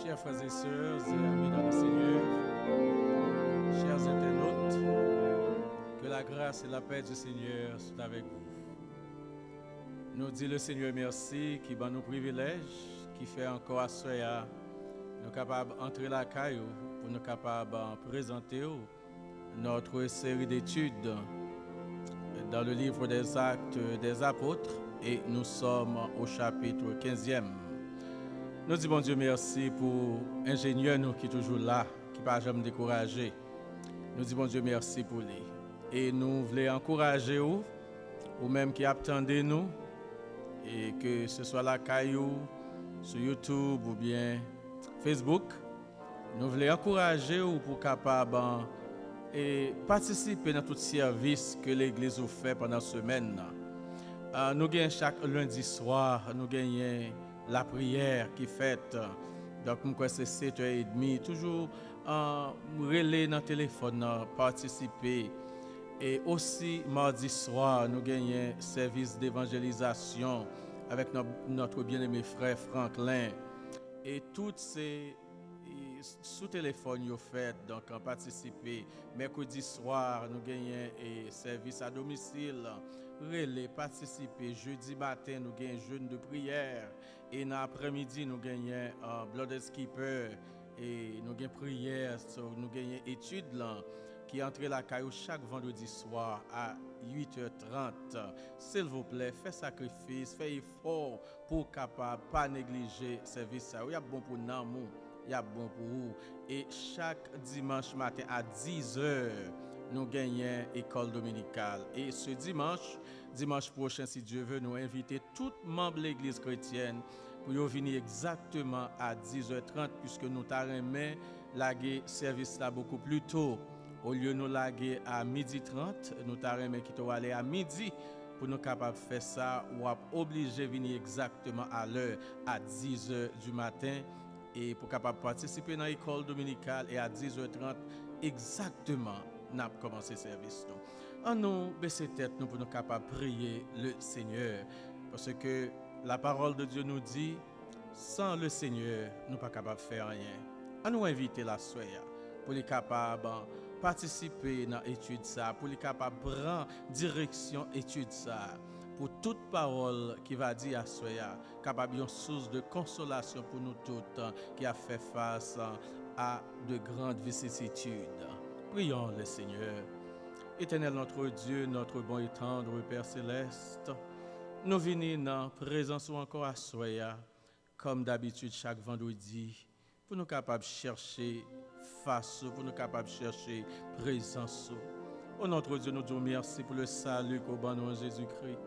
Chers frères et sœurs et amis dans le Seigneur, chers internautes, que la grâce et la paix du Seigneur soient avec vous. Nous dit le Seigneur merci qui bat nos privilèges, qui fait encore à soi, nous capables d'entrer la caillou pour nous capables de présenter notre série d'études dans le livre des Actes des Apôtres et nous sommes au chapitre 15e. Nous disons bon Dieu merci pour l'ingénieur nous qui est toujours là, qui ne pas jamais découragé. Nous disons bon Dieu merci pour lui. Et nous voulons encourager vous, ou même qui attendez nous, et que ce soit la caillou, sur YouTube ou bien Facebook, nous voulons encourager vous pour capable et participer dans tout service que l'Église vous fait pendant la semaine. Nous gagnons chaque lundi soir, nous gagnons la prière qui est faite. Donc, c'est 7h30. Toujours relais dans le téléphone, participer. Et aussi, mardi soir, nous gagnons service d'évangélisation avec notre bien-aimé frère Franklin. Et toutes ces sous téléphone vous faites donc en participer. Mercredi soir nous gagnons et service à domicile, relais participer. Jeudi matin nous gagnons jeûne de prière et dans l'après-midi nous gagnons blood skipper et nous gagnons prière, nous gagnons études là qui entre la caillou chaque vendredi soir à 8h30. S'il vous plaît, faites sacrifice, faites effort pour capable pas négliger service ça. Il y a bon pour nous. Il y a bon pour vous. Et chaque dimanche matin à 10h, nous gagnons école dominicale. Et ce dimanche prochain, si Dieu veut, nous inviter tous membres de l'église chrétienne pour venir exactement à 10h30, puisque nous t'arrêtons laguer service là beaucoup plus tôt. Au lieu de nous laguer à 12h30, nous t'arrêtons qui doit aller à midi. Pour nous capables de faire ça, ou obligé de venir exactement à l'heure, à 10h du matin. Et pour capable participer dans l'école dominicale et à 10h30 exactement, nous avons commencé le service. En nous baisser tête nous pour nous capables de prier le Seigneur. Parce que la parole de Dieu nous dit, sans le Seigneur, nous ne sommes pas capables de faire rien. En nous inviter la soirée pour les capables de participer dans l'étude ça, pour les capables de prendre direction étude ça. Pour toute parole qui va dire à Soya, capable une source de consolation pour nous toutes qui a fait face à de grandes vicissitudes. Prions le Seigneur. Éternel notre Dieu, notre bon et tendre Père Céleste, nous venons dans présence encore à Soya, comme d'habitude chaque vendredi, pour nous capables de chercher face, pour nous capables de chercher présence. Oh notre Dieu, nous disons merci pour le salut qu'au bon nom de Jésus-Christ.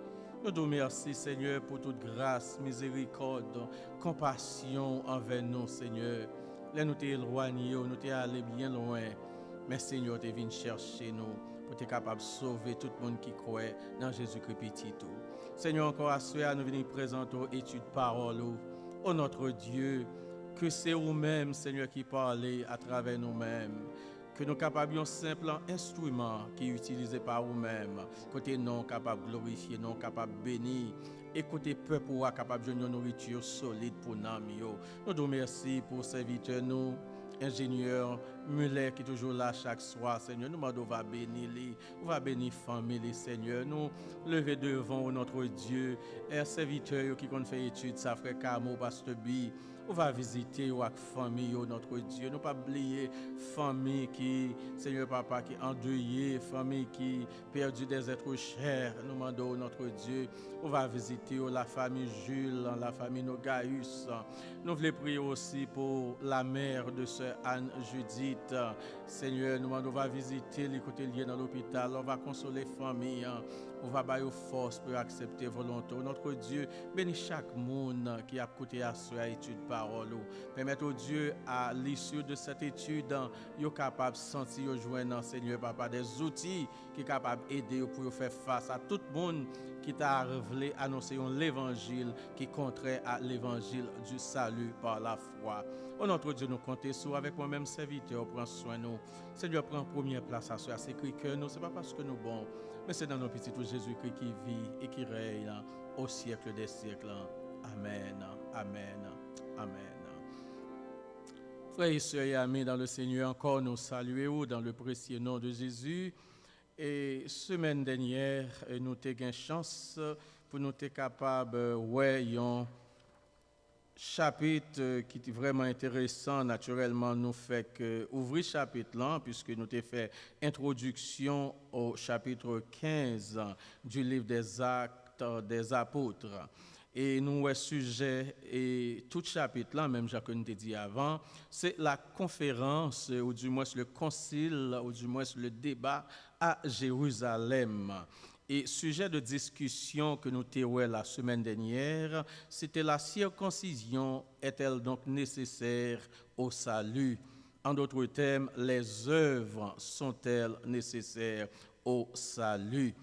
Nous te remercions, Seigneur, pour toute grâce, miséricorde, compassion envers nous, Seigneur. Là, nous t'es éloignés, nous t'es allés bien loin. Mais, Seigneur, tu es venu chercher nous pour être capable de sauver tout le monde qui croit dans Jésus-Christ petit tout. Seigneur, encore à ce soir, nous venons présenter études parole. Oh notre Dieu, que c'est vous-même, Seigneur, qui parlez à travers nous-mêmes. Que nous capables un simple instrument qui est utilisé par vous-même, côté non capable de glorifier, non capable de bénir, et côté peuple capable de donner une nourriture solide pour nous. Nous te remercions pour serviteur nous, ingénieur Muller qui est toujours là chaque soir, Seigneur. Nous demandons va bénir lui, on va bénir famille, Seigneur. Nous lever devant notre Dieu, un serviteur qui compte faire étude, sa frère Camo, pasteur Bi. On va visiter la famille, notre Dieu. Nous pas oublier famille qui, Seigneur Papa, qui est endeuillée, famille qui perdu des êtres chers. Nous demandons, notre Dieu, on va visiter la famille Jules, la famille Nogaïus. Nous voulons prier aussi pour la mère de sœur Anne Judith. Seigneur, nous demandons, on va visiter les côtés liés dans l'hôpital. On va consoler la famille. ou va bailler force pour accepter volonté. Notre Dieu, bénis chaque monde qui a écouté à soi étude parole. Permette au Dieu à l'issue de cette étude, yo capable de sentir joindre Seigneur Papa des outils qui sont capables d'aider pour faire face à tout le monde qui t'a révélé annoncer l'évangile qui est contraire à l'évangile du salut par la foi. Oh notre Dieu, nous comptons sur avec moi-même serviteur, prends soin de nous. Seigneur, prends première place à ce qui que nous, ce n'est pas parce que nous bons, mais c'est dans nos petits tout Jésus-Christ qui vit et qui règne au siècle des siècles. Amen, amen, amen. Frères et sœurs et amis dans le Seigneur, encore nous saluons dans le précieux nom de Jésus. Et semaine dernière, nous avons eu chance pour nous être capables de un chapitre qui est vraiment intéressant. Naturellement, nous fait que ouvrir le chapitre là, puisque nous avons fait introduction au chapitre 15 du livre des Actes des Apôtres. Et nous, le sujet, et tout chapitre là, même Jacques nous dit avant, c'est la conférence, ou du moins le concile, ou du moins le débat à Jérusalem. Et sujet de discussion que nous avons la semaine dernière, c'était la circoncision est-elle donc nécessaire au salut? En d'autres termes, les œuvres sont-elles nécessaires au salut?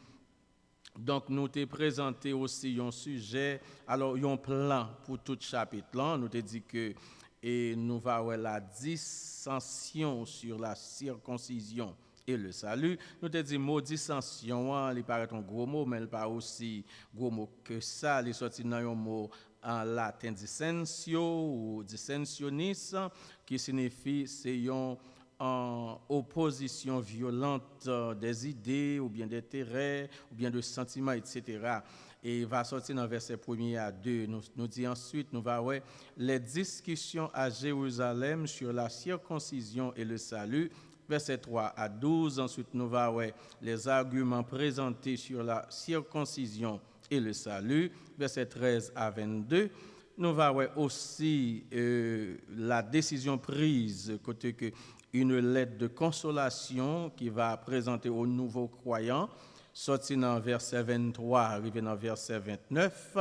Donc, nous t'ai présenté aussi un sujet, alors un plan pour tout chapitre là. Nous t'ai dit que et nous va avoir la dissension sur la circoncision et le salut. Nous t'ai dit mot dissension, il paraît un gros mot, mais il pas aussi gros mot que ça. Il est sorti dans un mot en latin dissensio ou dissensionis, qui signifie c'est en opposition violente des idées ou bien d'intérêts ou bien de sentiments, etc. Et il va sortir dans verset 1er à 2. Nous dit ensuite, nous va voir les discussions à Jérusalem sur la circoncision et le salut, verset 3 à 12. Ensuite, nous va voir les arguments présentés sur la circoncision et le salut, verset 13 à 22. Nous va voir aussi la décision prise côté que une lettre de consolation qui va présenter aux nouveaux croyants, sorti dans verset 23, arrivé dans verset 29.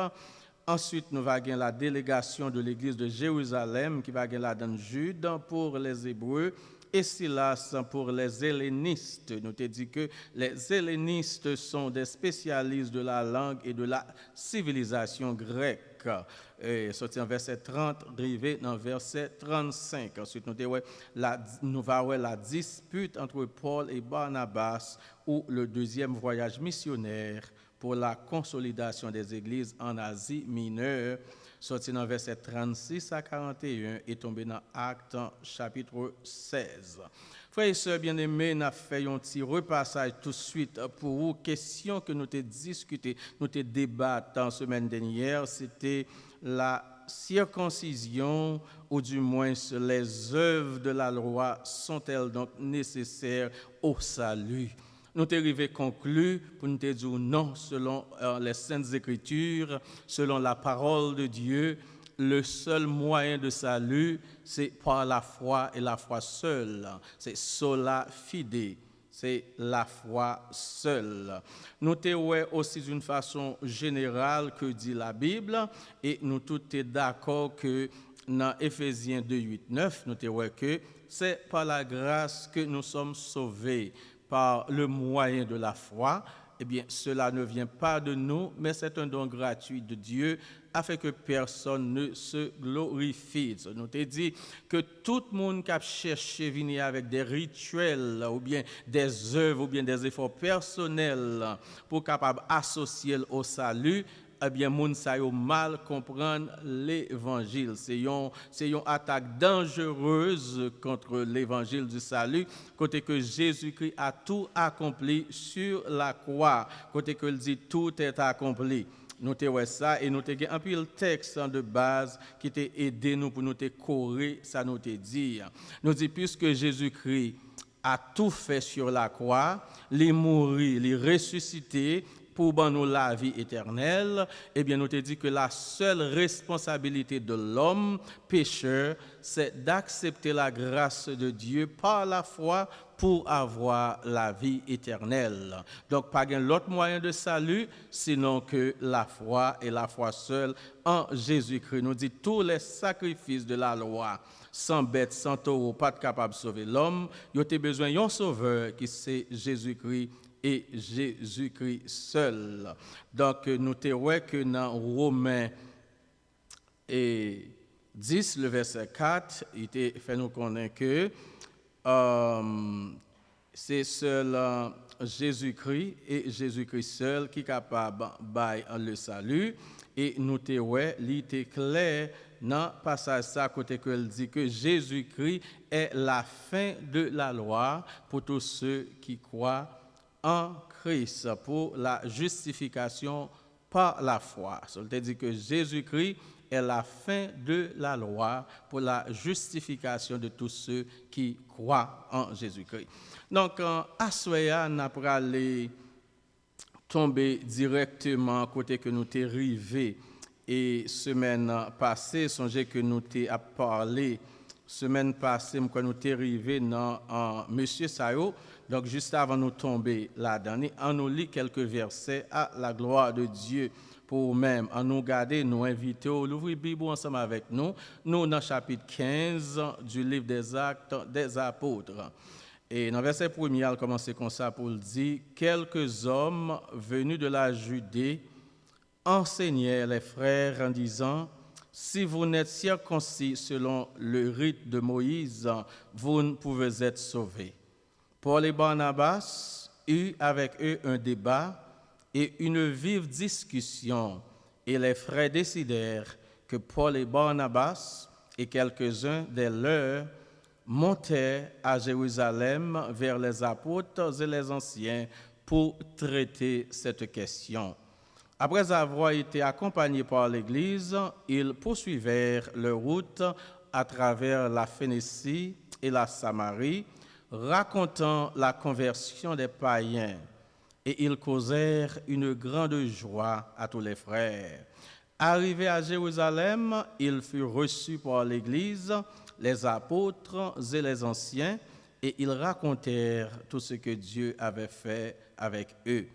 Ensuite, nous va gagner la délégation de l'église de Jérusalem qui va gagner la dans Jude pour les Hébreux et Silas pour les hellénistes. Nous t'ai dit que les hellénistes sont des spécialistes de la langue et de la civilisation grecque. Sorti en verset 30, arrivé dans verset 35. Ensuite, nous allons voir la dispute entre Paul et Barnabas ou le deuxième voyage missionnaire pour la consolidation des églises en Asie mineure. Sorti dans verset 36 à 41 et tombé dans Actes chapitre 16. Frères et sœurs bien-aimés, nous avons fait un petit repassage tout de suite pour vous. Question que nous avons discuté, nous avons débattu en semaine dernière, c'était la circoncision, ou du moins les œuvres de la loi, sont-elles donc nécessaires au salut? Nous sommes arrivés conclus pour nous dire non, selon les Saintes Écritures, selon la parole de Dieu, le seul moyen de salut, c'est par la foi et la foi seule. C'est sola fide, c'est la foi seule. Nous sommes aussi d'une façon générale que dit la Bible, et nous tous sommes d'accord que dans Éphésiens 2, 8, 9, nous sommes que c'est par la grâce que nous sommes sauvés, par le moyen de la foi. Eh bien, cela ne vient pas de nous, mais c'est un don gratuit de Dieu, afin que personne ne se glorifie. Nous t'ai dit que tout le monde qui a cherché à venir avec des rituels, ou bien des œuvres, ou bien des efforts personnels, pour capable associer au salut, eh bien, moun sa yo mal comprendre l'évangile. C'est une attaque dangereuse contre l'évangile du salut, côté que Jésus-Christ a tout accompli sur la croix, côté que il dit tout est accompli. Nous avons ça et nous avons un peu le texte de base qui t'a aidé nous pour nous corriger ça nous te dire. Nous dit puisque Jésus-Christ a tout fait sur la croix, il est mort, il est ressuscité pour nous la vie éternelle, eh bien nous te dit que la seule responsabilité de l'homme pécheur, c'est d'accepter la grâce de Dieu par la foi pour avoir la vie éternelle. Donc, pas l'autre moyen de salut, sinon que la foi et la foi seule en Jésus-Christ. Nous dit tous les sacrifices de la loi, sans bête, sans taureau, pas capable de sauver l'homme. Il y a besoin d'un sauveur qui c'est Jésus-Christ et Jésus-Christ seul. Donc, nous te voyons que dans Romains 10, le verset 4, il te fait nous connaître que c'est seul Jésus-Christ et Jésus-Christ seul qui est capable de bailler le salut. Et nous te voyons, il était clair dans le passage ça, côté qu'elle dit que Jésus-Christ est la fin de la loi pour tous ceux qui croient en Christ, pour la justification par la foi. Ça veut dire que Jésus-Christ est la fin de la loi pour la justification de tous ceux qui croient en Jésus-Christ. Donc, à Soya, n'a pas aller tomber directement côté que nous t'es arrivé. Et semaine passée, songez que nous t'ai parlé. Semaine passée, quand nous t'es arrivé dans Monsieur Sayo. Donc, juste avant nous tomber là-dedans, on nous lit quelques versets à la gloire de Dieu. Pour même, en nous garder, nous inviter, l'ouvrir la Bible ensemble avec nous. Nous, dans le chapitre 15 du livre des Actes des Apôtres. Et dans le verset 1er, il commence comme ça pour le dire, quelques hommes venus de la Judée enseignaient les frères en disant, si vous n'êtes circoncis selon le rite de Moïse, vous ne pouvez être sauvés. Paul et Barnabas eurent avec eux un débat et une vive discussion, et les frères décidèrent que Paul et Barnabas et quelques-uns des leurs montaient à Jérusalem vers les apôtres et les anciens pour traiter cette question. Après avoir été accompagnés par l'Église, ils poursuivèrent leur route à travers la Phénicie et la Samarie, racontant la conversion des païens. Et ils causèrent une grande joie à tous les frères. Arrivés à Jérusalem, ils furent reçus par l'Église, les apôtres et les anciens, et ils racontèrent tout ce que Dieu avait fait avec eux.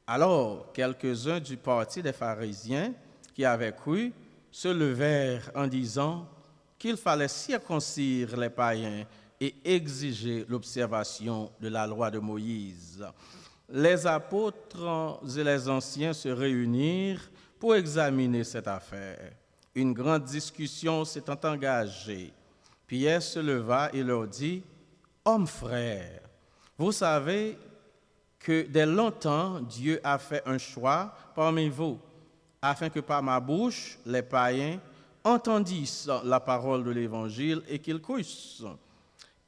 Alors, quelques-uns du parti des pharisiens qui avaient cru se levèrent en disant qu'il fallait circoncire les païens et exiger l'observation de la loi de Moïse. Les apôtres et les anciens se réunirent pour examiner cette affaire. Une grande discussion s'étant engagée. Pierre se leva et leur dit, « Hommes frères, vous savez que dès longtemps Dieu a fait un choix parmi vous, afin que par ma bouche les païens entendissent la parole de l'Évangile et qu'ils crussent.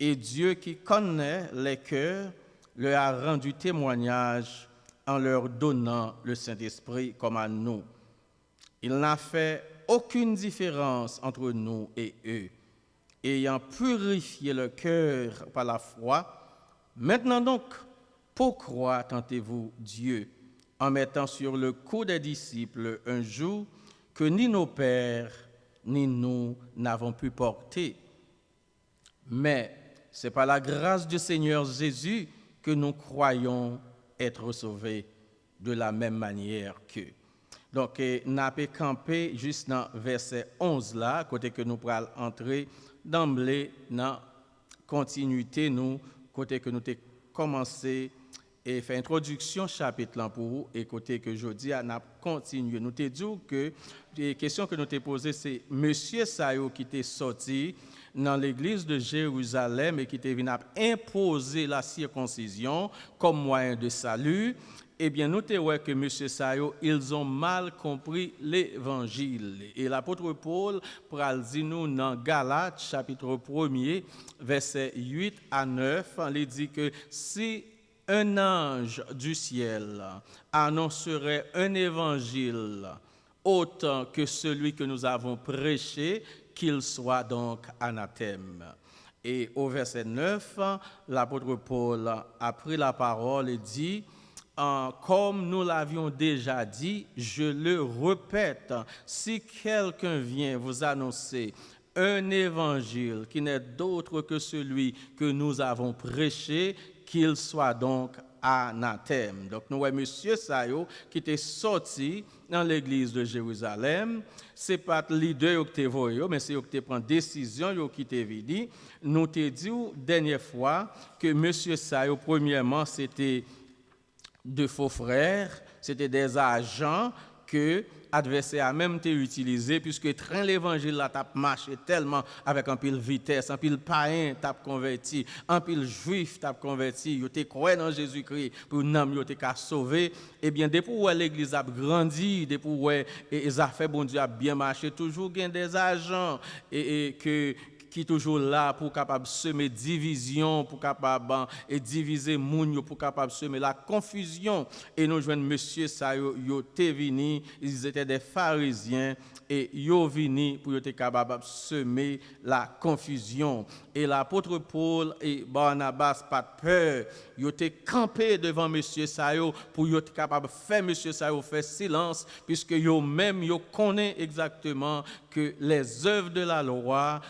Et Dieu qui connaît les cœurs leur a rendu témoignage en leur donnant le Saint-Esprit comme à nous. Il n'a fait aucune différence entre nous et eux, ayant purifié le cœur par la foi. Maintenant donc, pourquoi tentez-vous Dieu en mettant sur le cou des disciples un joug que ni nos pères ni nous n'avons pu porter? Mais c'est par la grâce du Seigneur Jésus que nous croyons être sauvés de la même manière qu'eux. Donc, nous avons campé juste dans verset 11 là, côté que nous pourrons entrer d'emblée dans continuité, nous, côté que nous avons commencé et fait introduction chapitre là pour vous, et côté que je dis, nous avons continué. Nous avons dit que les questions que nous avons posées, c'est Monsieur Sayo qui était sorti dans l'église de Jérusalem et qui était venu imposer la circoncision comme moyen de salut. Eh bien, notez que M. Sayo, ils ont mal compris l'évangile. Et l'apôtre Paul, pour dire nous dans Galates, chapitre 1er, versets 8 à 9, il dit que si un ange du ciel annoncerait un évangile autant que celui que nous avons prêché, qu'il soit donc anathème. Et au verset 9, l'apôtre Paul a pris la parole et dit, comme nous l'avions déjà dit, je le répète, si quelqu'un vient vous annoncer un évangile qui n'est d'autre que celui que nous avons prêché, qu'il soit donc anathème. Donc nous voyons monsieur Sayo qui était sorti dans l'église de Jérusalem. C'est pas le leader qui était voyé, mais c'est eux qui prend décision qui était dit. Nous te dit dernière fois que monsieur Sayo premièrement c'était de faux frères, c'était des agents que l'adversaire a même été utilisé puisque train l'évangile là t'a marché tellement avec un pile vitesse, un pile païen t'a converti, un pile juif t'a converti, yo te croit dans Jésus-Christ pour n'am yo te ka sauver. Et bien depuis où l'église a grandi, depuis où les affaires bon Dieu a bien marché, toujours gain des agents et que qui est toujours là pour capable semer division, pour capable et diviser moun pour capable semer la confusion. Et nous joignent monsieur ça yo te vini, ils étaient des pharisiens et yo vini pour être capable semer la confusion. Et l'apôtre Paul et Barnabas pas peur, yo te campé devant monsieur Sayo pour être capable faire monsieur Sayo faire silence puisque yo même yo connaît exactement que les œuvres de la loi,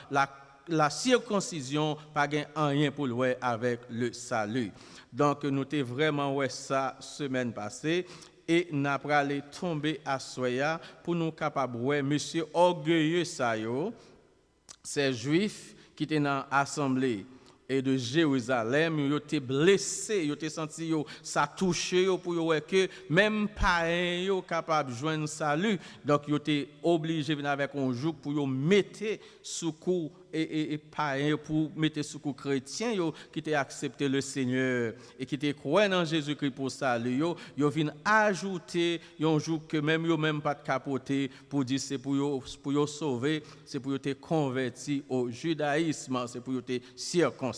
la circoncision pas gain rien pour louer avec le salut. Donc nous t'ai vraiment ouais ça semaine passée et n'a pas aller tomber à soya pour nous capable ouais monsieur orgueilleux ça yo ces juifs qui étaient dans l'assemblée et de Jérusalem, ils étaient blessés, ils étaient sentis ça touché pour ouais que même païens yo capable joindre salut. Donc ils étaient obligés venir avec un joug pour yo mettre sous coup et païens pour mettre sous coup chrétien yo qui étaient accepté le Seigneur et qui étaient croyants en Jésus-Christ pour salut yo viennent ajouter un joug que même yo même pas de capoter pour dire c'est pour yo sauver, c'est pour yo te converti au judaïsme, c'est pour yo te circoncis.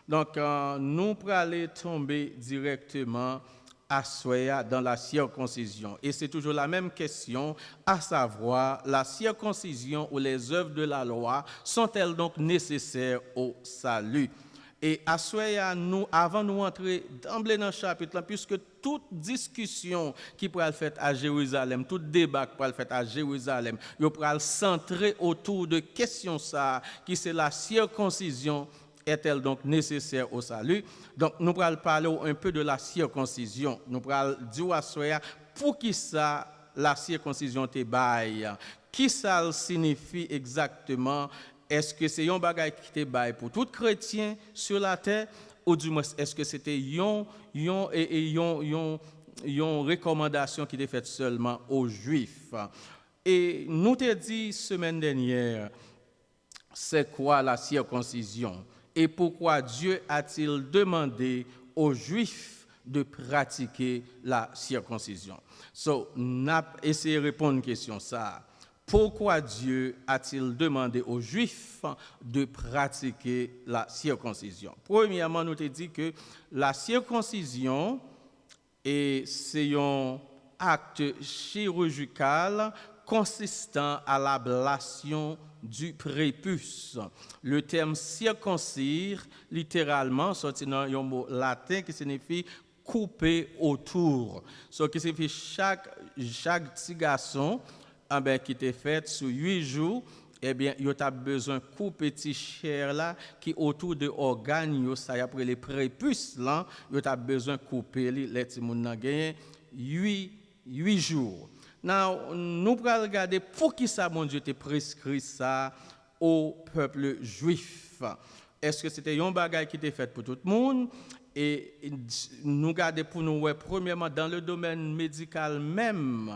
Donc, nous pourrons aller tomber directement à Soya dans la circoncision. Et c'est toujours la même question, à savoir, la circoncision ou les œuvres de la loi sont-elles donc nécessaires au salut? Et à Soya, nous, avant de nous entrer d'emblée dans le chapitre, puisque toute discussion qui pourra être faite à Jérusalem, tout débat qui pourra être fait à Jérusalem, il pourra centrer autour de questions ça, qui c'est la circoncision. Est-elle donc nécessaire au salut? Donc, nous allons parler un peu de la circoncision. Nous allons dire à soi, pour qui ça, la circoncision te baille? Qui ça signifie exactement? Est-ce que c'est un bagage qui te baille pour tout chrétien sur la terre? Ou du moins, est-ce que c'était une recommandation qui était faite seulement aux Juifs? Et nous te dit semaine dernière, c'est quoi la circoncision? Et pourquoi Dieu a-t-il demandé aux Juifs de pratiquer la circoncision? So, n'a essayé de répondre à une question ça. Pourquoi Dieu a-t-il demandé aux Juifs de pratiquer la circoncision? Premièrement, nous te dit que la circoncision c'est un acte chirurgical consistant à l'ablation du prépuce. Le terme circoncire, littéralement, sorti dans un mot latin qui signifie couper autour. Ce qui signifie chaque petit garçon qui était fait sur 8 jours, eh bien, il a besoin de couper petit chair là qui autour de organes, ça y a après les prépuces là, il a besoin de couper les petits moun nan gagné 8 jours. Now, nous allons regarder pour qui ça, mon Dieu, te prescrit ça au peuple juif. Est-ce que c'était un bagage qui était fait pour tout le monde? Et nous regardons pour nous, premièrement, dans le domaine médical même,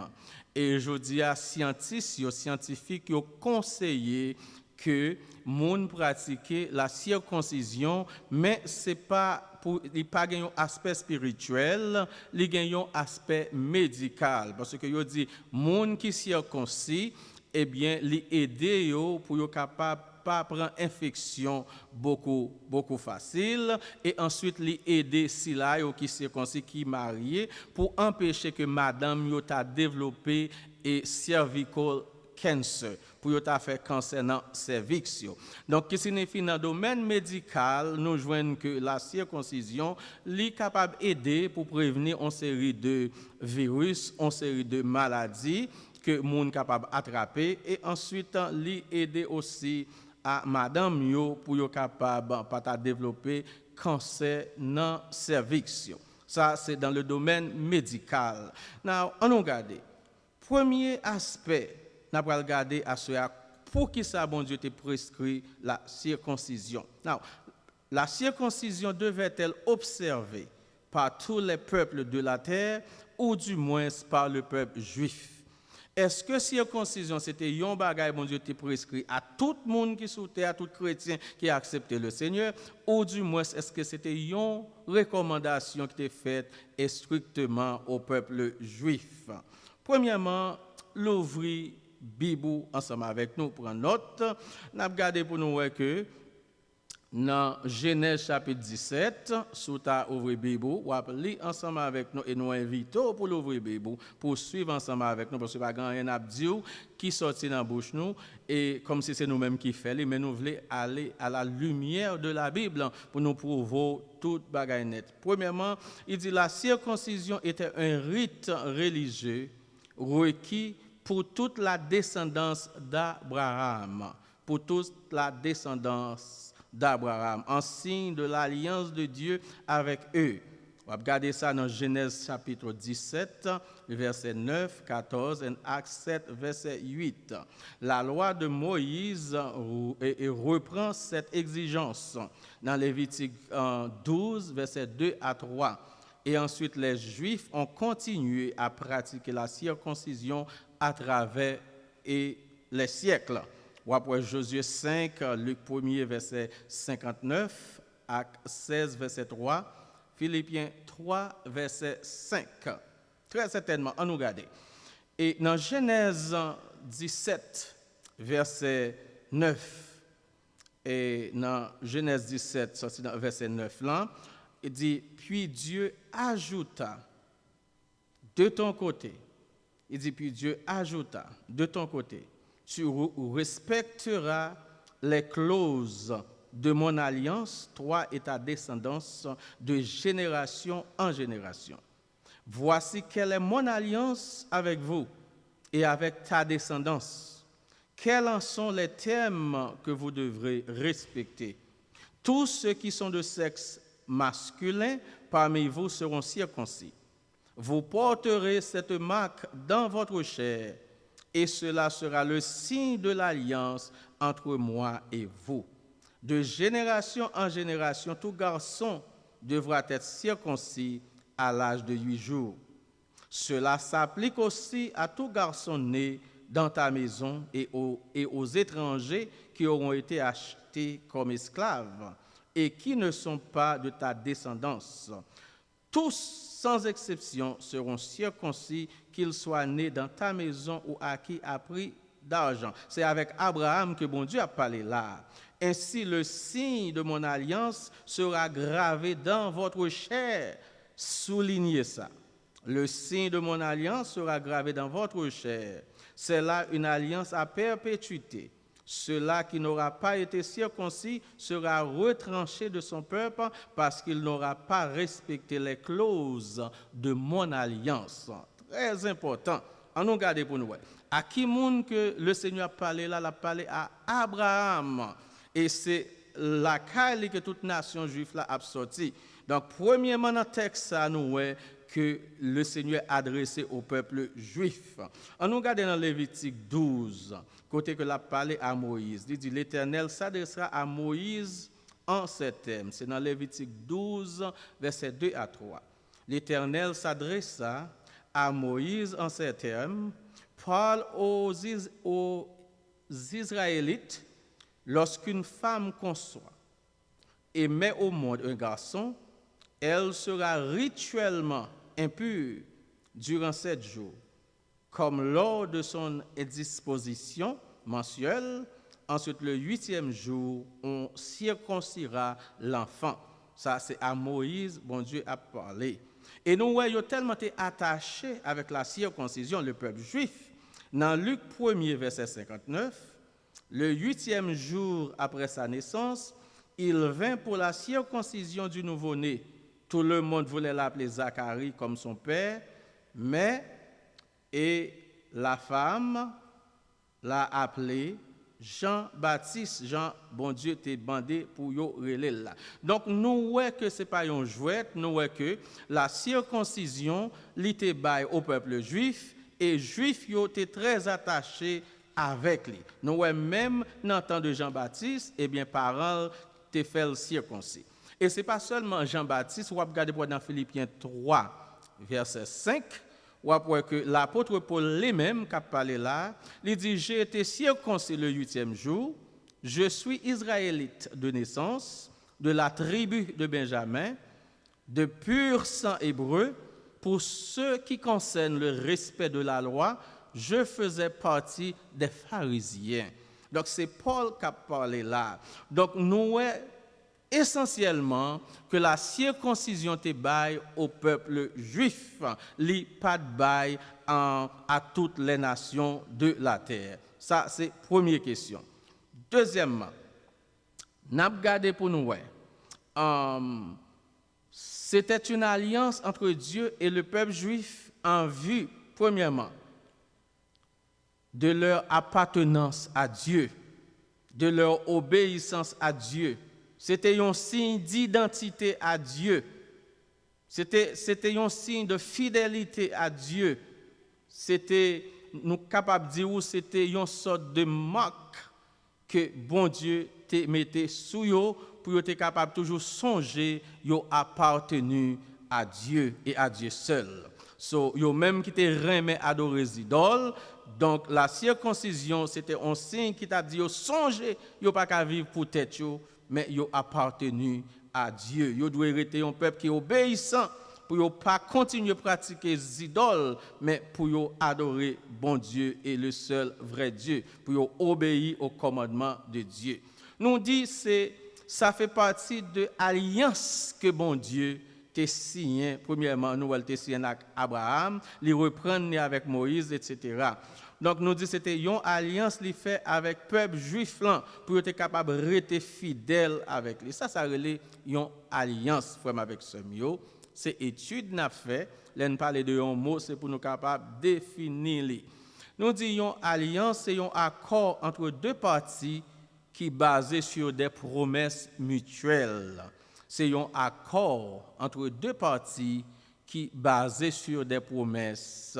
et je dis à scientifiques, qui ont conseillé que moun pratiquer la circoncision, mais c'est pas pour il pas un aspect spirituel, il y a un aspect médical parce que yo dit moun qui circoncis eh bien li aider yo pour yo capable pas prendre infection beaucoup facile et ensuite li aider si là yo qui circoncis qui marié pour empêcher que madame yo ta développer et cervical cancer pour yo ta fait cancer dans cervix. Donc qui signifie dans le domaine médical nous joignent que la circoncision est capable d'aider pour prévenir une série de virus, une série de maladies que monde capable attraper et ensuite li aider aussi à madame yo pour yo capable pas développer cancer dans cervix. Ça c'est dans le domaine médical. Now, on regarde. Premier aspect, n'a pas regarder à ce pour qui ça bon Dieu te prescrit la circoncision. Now, la circoncision devait-elle observée par tous les peuples de la terre ou du moins par le peuple juif? Est-ce que circoncision c'était un bagage bon Dieu te prescrit à tout le monde qui sous terre, à tout chrétien qui a accepté le Seigneur, ou du moins est-ce que c'était une recommandation qui était faite strictement au peuple juif? Premièrement, l'ouvrir Bible ensemble avec nous pour une note. Nous avons regardé pour nous voir que dans Genèse chapitre 17, sous ta ouvrir Bible, ou lire ensemble avec nous et nous invitons pour l'ouvrir Bible, pour suivre ensemble avec nous, parce que pas grand rien à dire qui sortit dans la bouche nous, et comme si c'est nous-mêmes qui faisons, mais nous voulons aller à la lumière de la Bible pour nous prouver toute bagaille nette. Premièrement, il dit la circoncision était un rite religieux requis pour toute la descendance d'Abraham, pour toute la descendance d'Abraham, en signe de l'alliance de Dieu avec eux. On va regarder ça dans Genèse chapitre 17, verset 9, 14 et Actes 7, verset 8. La loi de Moïse reprend cette exigence dans Lévitique 12, verset 2 à 3. Et ensuite, les Juifs ont continué à pratiquer la circoncision à travers les siècles. Ou après Josué 5, Luc 1er, verset 59, Actes 16, verset 3, Philippiens 3, verset 5. Très certainement, on nous regarde. Et dans Genèse 17, verset 9, et dans Genèse 17, verset 9, là, il dit, puis Dieu ajouta de ton côté, il dit, puis Dieu ajouta de ton côté, tu respecteras les clauses de mon alliance, toi et ta descendance, de génération en génération. Voici quelle est mon alliance avec vous et avec ta descendance. Quels en sont les termes que vous devrez respecter? Tous ceux qui sont de sexe masculin parmi vous seront circoncis. Vous porterez cette marque dans votre chair, et cela sera le signe de l'alliance entre moi et vous. De génération en génération, tout garçon devra être circoncis à l'âge de 8 jours. Cela s'applique aussi à tout garçon né dans ta maison et aux étrangers qui auront été achetés comme esclaves et qui ne sont pas de ta descendance. Tous, sans exception, seront circoncis, qu'ils soient nés dans ta maison ou à qui a pris d'argent. C'est avec Abraham que bon Dieu a parlé là. Ainsi, le signe de mon alliance sera gravé dans votre chair. Soulignez ça. Le signe de mon alliance sera gravé dans votre chair. C'est là une alliance à perpétuité. Celui qui n'aura pas été circoncis sera retranché de son peuple parce qu'il n'aura pas respecté les clauses de mon alliance. Très important. On nous garde pour nous. À qui monde que le Seigneur a parlé là, il a parlé à Abraham. Et c'est la caille que toute nation juive là a sorti. Donc, premièrement, dans le texte, ça nous voit que le Seigneur a adressé au peuple juif. On nous regarde dans Lévitique 12, côté que l'a parlé à Moïse. Il dit, l'Éternel s'adressera à Moïse en ces termes. C'est dans Lévitique 12, versets 2 à 3. L'Éternel s'adressa à Moïse en ces termes. Parle aux Israélites, lorsqu'une femme conçoit et met au monde un garçon, elle sera rituellement impure durant 7 jours, comme lors de son indisposition mensuelle. Ensuite, le 8e jour, on circoncira l'enfant. Ça, c'est à Moïse, bon Dieu a parlé. Et nous voyons tellement attachés avec la circoncision, le peuple juif. Dans Luc 1er, verset 59, le 8e jour après sa naissance, il vint pour la circoncision du nouveau-né. Tout le monde voulait l'appeler Zacharie comme son père, mais la femme l'a appelé Jean-Baptiste, Jean, bon Dieu, t'es bandé pour yo relé là. Donc, nous voyons que ce n'est pas un jouet, nous voyons que la circoncision, l'était bail au peuple juif, et juif, yo étaient très attachés avec lui. Nous voyons même dans le temps de Jean-Baptiste, eh bien, parents te fait le circoncis. Et ce n'est pas seulement Jean-Baptiste, on va regarder dans Philippiens 3, verset 5, on voit que l'apôtre Paul lui-même, qui a parlé là, il dit, j'ai été circoncis le 8e jour, je suis israélite de naissance, de la tribu de Benjamin, de pur sang hébreu, pour ce qui concerne le respect de la loi, je faisais partie des pharisiens. Donc c'est Paul qui a parlé là. Donc nous voyons essentiellement que la circoncision était bail au peuple juif, li pas de bail à toutes les nations de la terre. Ça c'est première question. Deuxièmement, n'a regardé pour nous c'était une alliance entre Dieu et le peuple juif en vue, premièrement, de leur appartenance à Dieu, de leur obéissance à Dieu. C'était un signe d'identité à Dieu. C'était un signe de fidélité à Dieu. C'était, nous capables de dire, c'était une sorte de marque que bon Dieu te mettait sous yo pour être capable toujours songer yo appartenu à Dieu et à Dieu seul. So yo même qui te remet adorer les idoles. Donc la circoncision c'était un signe qui t'a dit yo songer yo pas qu'à vivre pour tête yo mais yo appartenu à Dieu. Yo doit être un peuple qui est obéissant pour yo pas continuer à pratiquer les idoles mais pour yo adorer bon Dieu et le seul vrai Dieu, pour yo obéir au commandement de Dieu. Nous dit ça fait partie de l'alliance que bon Dieu t'a signé. Premièrement, nous avons signé avec Abraham, les reprendre avec Moïse, etc. Donc nous dit c'était une alliance li fait avec le peuple juif là pour être capable de rester fidèle avec lui. Ça relève une alliance frère avec ce mio. C'est étude n'a fait, l'en parler de un mot c'est pour nous capable définir li. Nous dit une alliance c'est un accord entre deux parties qui est basé sur des promesses mutuelles. C'est un accord entre deux parties qui est basé sur des promesses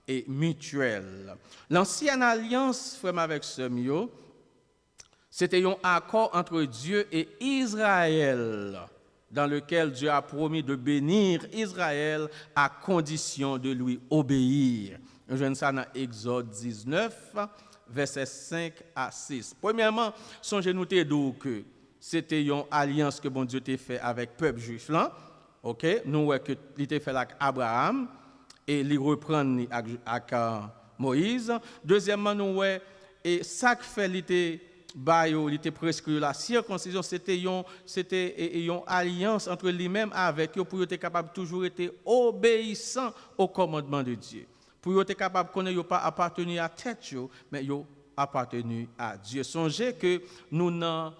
et mutuelles. L'ancienne alliance, frère avec Semio, c'était un accord entre Dieu et Israël, dans lequel Dieu a promis de bénir Israël à condition de lui obéir. Nous voyons ça dans Exode 19, versets 5 à 6. Premièrement, songez-nous que c'était une alliance que bon Dieu t'a fait avec le peuple juif là. OK, nous voyons que il t'a fait avec Abraham et il reprend avec Moïse. Deuxièmement, nous voyons et ça que fait il était prescrit la circoncision, c'était une alliance entre lui-même avec eux pour être capable toujours être obéissant au commandement de Dieu. Pour être capable de connaître pas appartenir à tête mais yo appartenu à Dieu. Songez que nous dans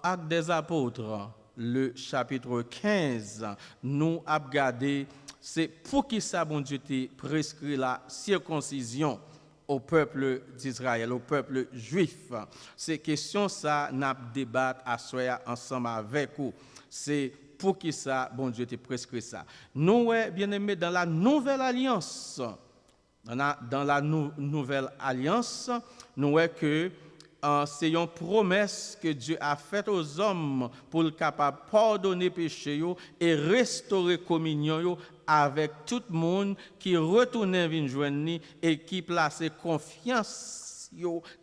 Actes des Apôtres, le chapitre 15, nous avons regardé c'est pour qui ça bon Dieu t'a prescrit la circoncision au peuple d'Israël, au peuple juif. Ces questions ça n'a débattre à soi ensemble avec vous. C'est pour qui ça bon Dieu t'a prescrit ça. Nous bien aimés dans la nouvelle alliance. Dans la nouvelle alliance, nous voyons que c'est une promesse que Dieu a faite aux hommes pour le capable de pardonner péché et restaurer communion avec tout le monde qui retourne vers joindre et qui place confiance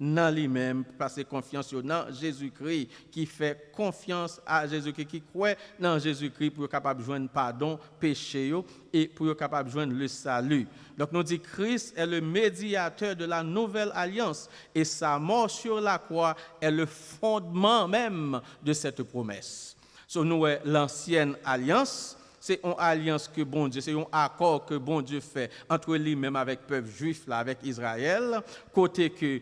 dans lui-même, place confiance dans Jésus-Christ, qui fait confiance à Jésus-Christ, qui croit dans Jésus-Christ pour être capable de joindre pardon péché et pour être capable de joindre le salut. Donc nous dit Christ est le médiateur de la nouvelle alliance et sa mort sur la croix est le fondement même de cette promesse. So, nous l'ancienne alliance, c'est une alliance que bon Dieu, c'est un accord que bon Dieu fait entre lui-même avec le peuple juif, là, avec Israël, côté que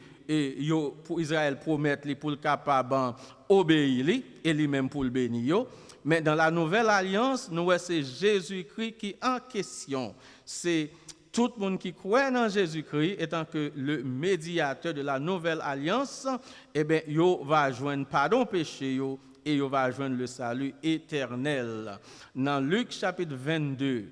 pour Israël promettre pour le capable d'obéir et lui-même pour le bénir. Mais dans la nouvelle alliance, nous c'est Jésus-Christ qui est en question. C'est tout le monde qui croit dans Jésus-Christ, étant que le médiateur de la nouvelle alliance, eh bien, yo va joindre pardon péché yo, et yo va joindre le salut éternel. Dans Luc chapitre 22,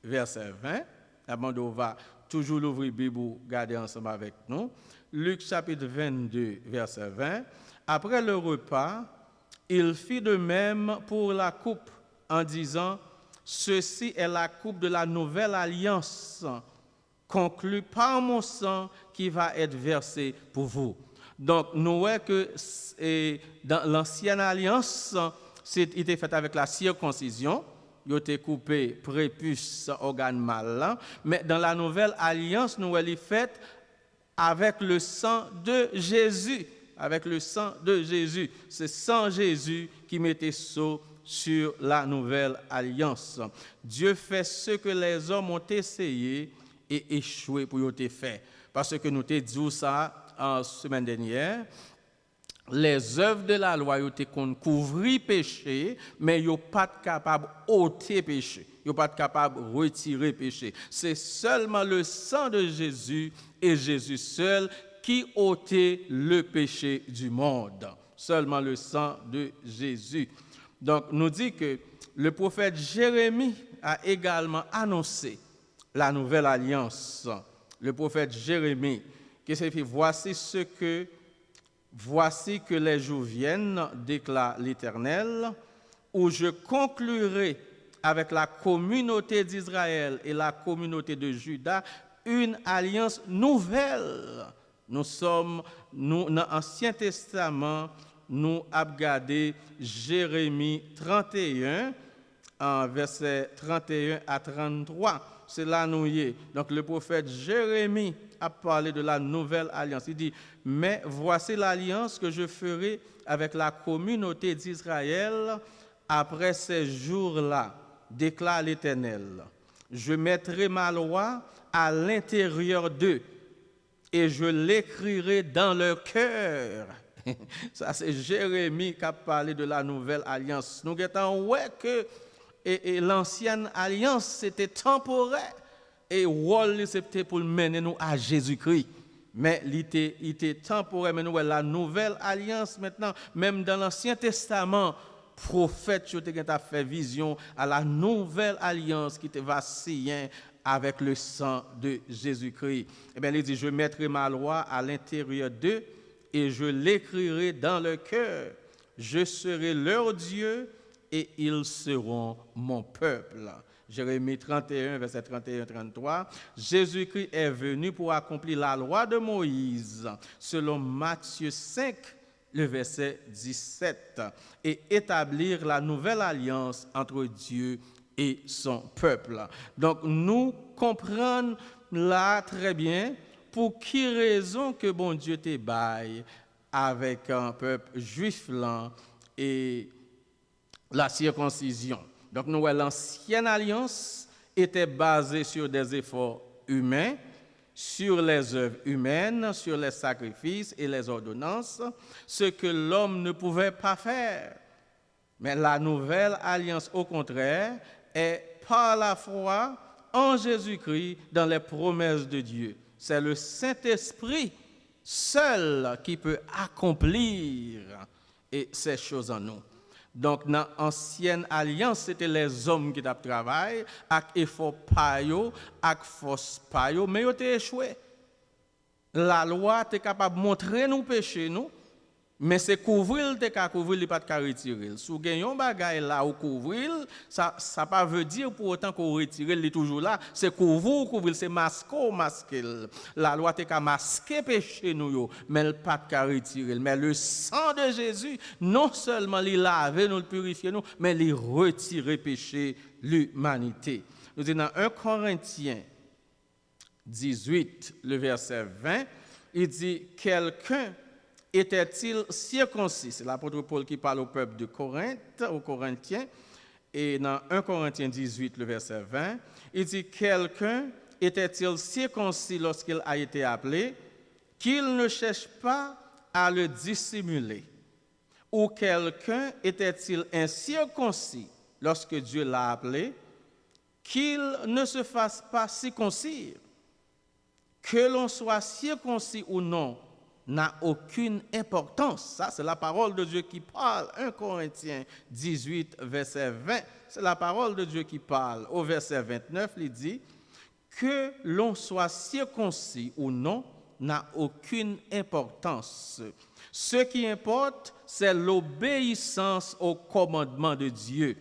verset 20, on va toujours l'ouvrir Bible pour garder ensemble avec nous. Luc chapitre 22, verset 20. Après le repas, il fit de même pour la coupe en disant, ceci est la coupe de la nouvelle alliance, conclue par mon sang qui va être versé pour vous. Donc, nous voyons que dans l'ancienne alliance, il était fait avec la circoncision, il était coupé prépuce, organe mâle, mais dans la nouvelle alliance, nous voyons fait avec le sang de Jésus. Avec le sang de Jésus. C'est sang Jésus qui mettait sceau sur la nouvelle alliance. Dieu fait ce que les hommes ont essayé et échoué pour y faire. Parce que nous t'ai dit ça en semaine dernière. Les œuvres de la loi étaient couvrir péché, mais ils ne sont pas capables d'ôter péché. Ils ne sont pas capables de retirer péché. C'est seulement le sang de Jésus et Jésus seul qui ôtait le péché du monde. Seulement le sang de Jésus. Donc, nous dit que le prophète Jérémie a également annoncé la nouvelle alliance. Le prophète Jérémie, qui s'est fait, voici que les jours viennent, déclare l'Éternel, où je conclurai avec la communauté d'Israël et la communauté de Juda une alliance nouvelle. Nous dans l'Ancien Testament, nous avons regardé Jérémie 31, versets 31 à 33. C'est là nous y est. Donc le prophète Jérémie a parlé de la nouvelle alliance. Il dit, mais voici l'alliance que je ferai avec la communauté d'Israël après ces jours-là, déclare l'Éternel. Je mettrai ma loi à l'intérieur d'eux et je l'écrirai dans leur cœur. Ça, c'est Jérémie qui a parlé de la nouvelle alliance. Nous avons ouais que l'ancienne alliance, c'était temporaire. Et rôle, c'était pour mener nous à Jésus-Christ. Mais il était temporaire. Mais nous, la nouvelle alliance maintenant, même dans l'Ancien Testament, prophète, tu as fait vision à la nouvelle alliance qui te va signer avec le sang de Jésus-Christ. Eh bien, il dit, je mettrai ma loi à l'intérieur d'eux et je l'écrirai dans leur cœur. Je serai leur Dieu et ils seront mon peuple. Jérémie 31, verset 31-33. Jésus-Christ est venu pour accomplir la loi de Moïse, selon Matthieu 5, le verset 17, et établir la nouvelle alliance entre Dieu et son peuple. Donc, nous comprenons là très bien pour qui raison que bon Dieu te baille avec un peuple juif là et la circoncision. Donc, nous, l'ancienne alliance était basée sur des efforts humains, sur les œuvres humaines, sur les sacrifices et les ordonnances, ce que l'homme ne pouvait pas faire. Mais la nouvelle alliance, au contraire, est par la foi en Jésus-Christ dans les promesses de Dieu. C'est le Saint-Esprit seul qui peut accomplir ces choses en nous. Donc, dans l'ancienne alliance, c'était les hommes qui travaillaient, avec effort payo, avec force payo, mais ils ont échoué. La loi est capable de montrer nos péchés, nous, mais c'est couvrir, il pas de retirer. Si vous avez un bagage là ou couvrir, ça ne veut dire pour autant qu'on retire, il est toujours là. C'est couvrir, c'est masquer. La loi est capable de masquer péché, nous, mais elle pas de retirer. Mais le sang de Jésus, non seulement il lave, nous le purifier, nous, mais il retire péché, l'humanité. Nous disons dans 1 Corinthiens 18, le verset 20, il dit « Quelqu'un était-il circoncis ?» C'est l'apôtre Paul qui parle au peuple de Corinthe, aux Corinthiens. Et dans 1 Corinthiens 18, le verset 20, il dit « Quelqu'un était-il circoncis lorsqu'il a été appelé, qu'il ne cherche pas à le dissimuler? Ou quelqu'un était-il incirconcis lorsque Dieu l'a appelé, qu'il ne se fasse pas circoncire, que l'on soit circoncis ou non, n'a aucune importance. Ça, c'est la parole de Dieu qui parle. 1 Corinthiens 18, verset 20, c'est la parole de Dieu qui parle. Au verset 29, il dit que l'on soit circoncis ou non n'a aucune importance. Ce qui importe, c'est l'obéissance au commandement de Dieu,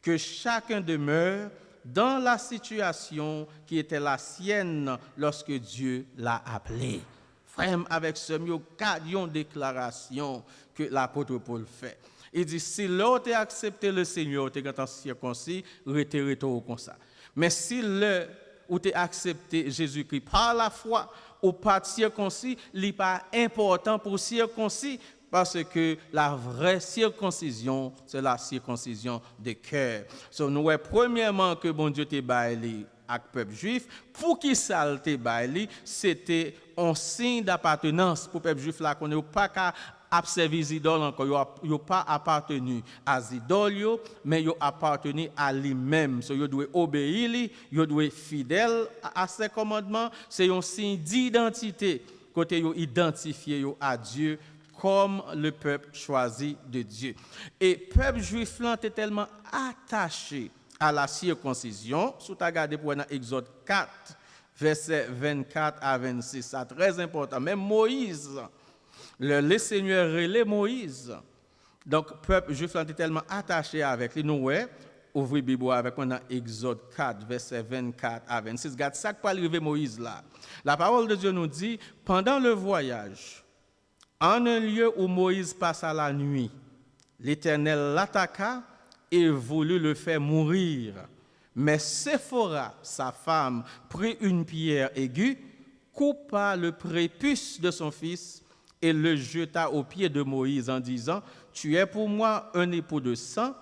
que chacun demeure dans la situation qui était la sienne lorsque Dieu l'a appelé. Frère, avec ce mieux, une déclaration que l'apôtre Paul fait. Il dit, si l'autre a accepté le Seigneur, tu es circoncis, retirez comme ça. Mais si le ou tu as accepté Jésus-Christ par la foi ou pas circoncis, il n'est pas important pour circoncis parce que la vraie circoncision, c'est la circoncision de cœur. So, nous voyons premièrement que bon Dieu t'a baillé avec le peuple juif. Pour qui ça t'a baillé, c'était un signe d'appartenance pour le peuple juif là qu'on n'est pas qu'à observer les idoles encore, il n'a pas appartenu à les idoles, mais il a appartenu à lui-même. So, il doit obéir, il doit être fidèle à ses commandements. C'est un signe d'identité, côté il identifié à Dieu comme le peuple choisi de Dieu. Et le peuple juif là était tellement attaché à la circoncision. Si tu as regardé pour Exode 4, versets 24 à 26, c'est très important. Même Moïse, le Seigneur relève Moïse. Donc, le peuple juif était tellement attaché avec lui. Nous, ouvrez la Bible avec moi dans Exode 4, versets 24 à 26. Regarde ça qui peut arriver Moïse là. La parole de Dieu nous dit, pendant le voyage, en un lieu où Moïse passa la nuit, l'Éternel l'attaqua et voulut le faire mourir. Mais Séphora, sa femme, prit une pierre aiguë, coupa le prépuce de son fils et le jeta aux pieds de Moïse en disant, « Tu es pour moi un époux de sang. »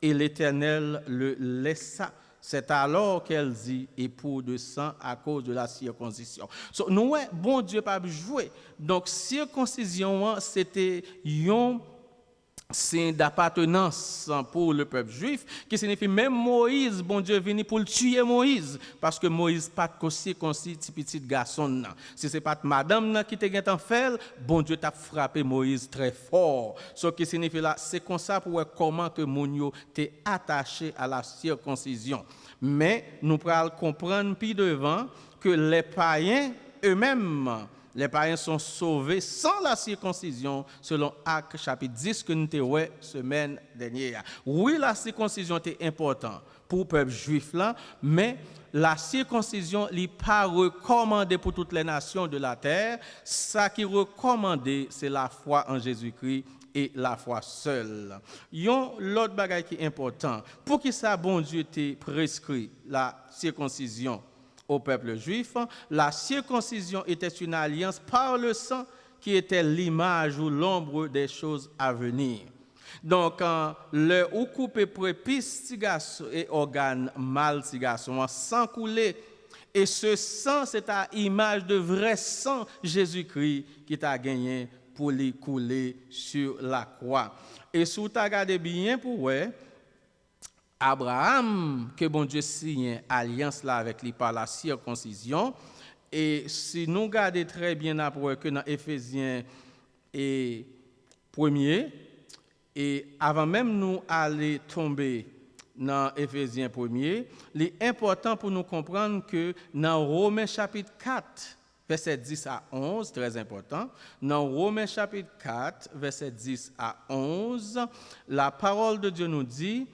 Et l'Éternel le laissa. C'est alors qu'elle dit époux de sang à cause de la circoncision. So, nous, bon Dieu pas joué. Donc, circoncision, c'était un signe d'appartenance pour le peuple juif, qui signifie même Moïse, bon Dieu venu pour le tuer Moïse, parce que Moïse pas circoncis petit garçon. Si c'est pas madame qui te en fait, bon Dieu t'a frappé Moïse très fort. Ce qui signifie là, c'est comme ça pour comment que Mounio t'est attaché à la circoncision. Mais nous pourrons comprendre plus devant que les païens eux-mêmes, les païens sont sauvés sans la circoncision, selon Actes chapitre 10 que nous avons vu semaine dernière. Oui, la circoncision était importante pour le peuple juif là, mais la circoncision n'est pas recommandée pour toutes les nations de la terre. Ce qui est recommandé, c'est la foi en Jésus-Christ et la foi seule. L'autre bagage qui est important, pour que ça, bon Dieu t'ait prescrit la circoncision au peuple juif, la circoncision était une alliance par le sang qui était l'image ou l'ombre des choses à venir. Donc, le ou couper prépuce et organe mâle sans couler, et ce sang, c'est à image de vrai sang Jésus-Christ qui t'a gagné pour les couler sur la croix. Et si vous regardez bien pour ouais, Abraham, que bon Dieu signe alliance là avec lui par la circoncision, et si nous regardons très bien après que dans Éphésiens 1er, et avant même nous aller tomber dans Éphésiens 1er, il est important pour nous comprendre que dans Romains chapitre 4, verset 10 à 11, très important, dans Romains chapitre 4, verset 10 à 11, la parole de Dieu nous dit,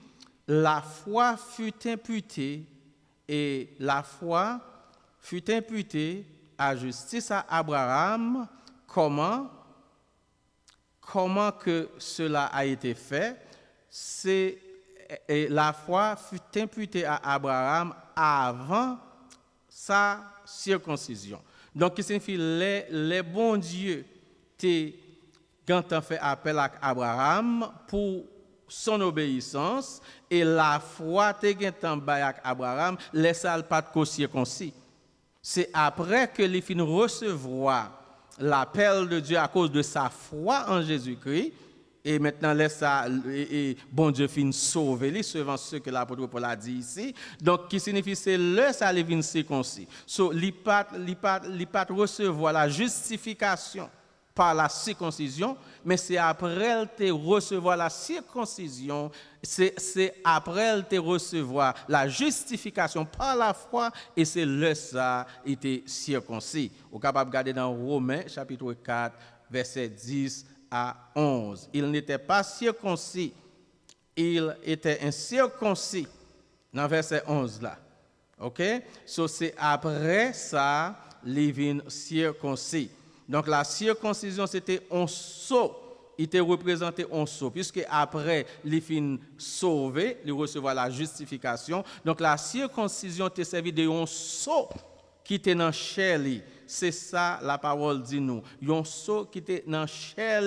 la foi fut imputée et la foi fut imputée à justice à Abraham. Comment que cela a été fait? La foi fut imputée à Abraham avant sa circoncision. Donc, il signifie les bons dieux quand on fait appel à Abraham pour son obéissance et la foi avec Abraham laisse pas de circoncis. C'est après que les filles recevoir l'appel de Dieu à cause de sa foi en Jésus-Christ Et maintenant, laisse ça, et bon Dieu fin sauver les suivant ce que l'apôtre Paul a dit ici. Donc, qui signifie c'est le ça les vins circoncis. So, li pas recevoir la justification par la circoncision, mais c'est après elle te recevoir la circoncision, c'est après elle te recevoir la justification par la foi, et c'est le ça était circoncis. Vous êtes capable de regarder dans Romains chapitre 4, verset 10 à 11. Il n'était pas circoncis, il était incirconcis, dans verset 11 là. OK? So c'est après ça, les vins circoncis. Donc la circoncision, c'était un sceau. Il était représenté un sceau, puisque après, les fins sauvés, il recevoir la justification. Donc la circoncision était servi de un sceau qui était dans chair. C'est ça la parole dit nous. Un sceau qui était dans chair,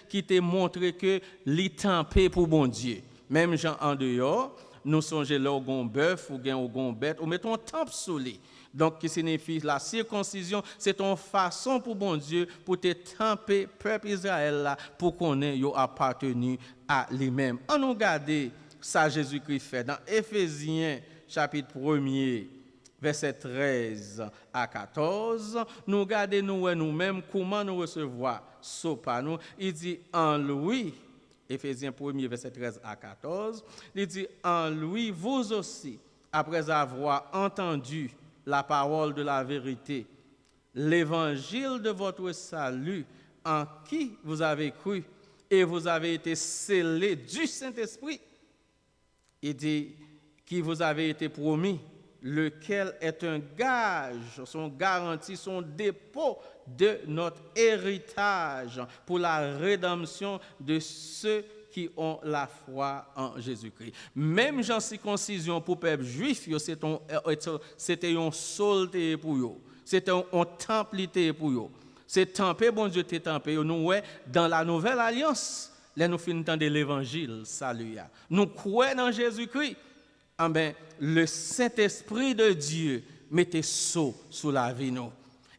qui te montré que li tempé pour bon Dieu. Même gens en dehors, nous songeons là au gon bœuf ou au gon bête, ou mettons temple sous lui. Donc, qui signifie la circoncision, c'est une façon pour bon Dieu, pour te temper, peuple Israël, là, pour qu'on ait appartenu à lui-même. On nous regarde ça Jésus-Christ fait dans Éphésiens, chapitre 1er, verset 13 à 14. Nous regardons nous-mêmes comment nous recevoir ce par nous. Il dit en lui, Éphésiens 1er, verset 13 à 14, il dit en lui, vous aussi, après avoir entendu la parole de la vérité, l'évangile de votre salut, en qui vous avez cru, et vous avez été scellés du Saint-Esprit, il dit qui vous avez été promis, lequel est un gage, son garantie, son dépôt de notre héritage pour la rédemption de ceux qui ont la foi en Jésus-Christ. Même en circoncision pour le peuple juif, c'était un solde pour eux. C'était un temple pour eux. C'est tempé, bon Dieu, t'es tempé. Nous, dans la nouvelle alliance, là, nous finissons de l'évangile, salut. Nous croyons dans Jésus-Christ. Ah ben, le Saint-Esprit de Dieu mettait sceau sous la vie nous.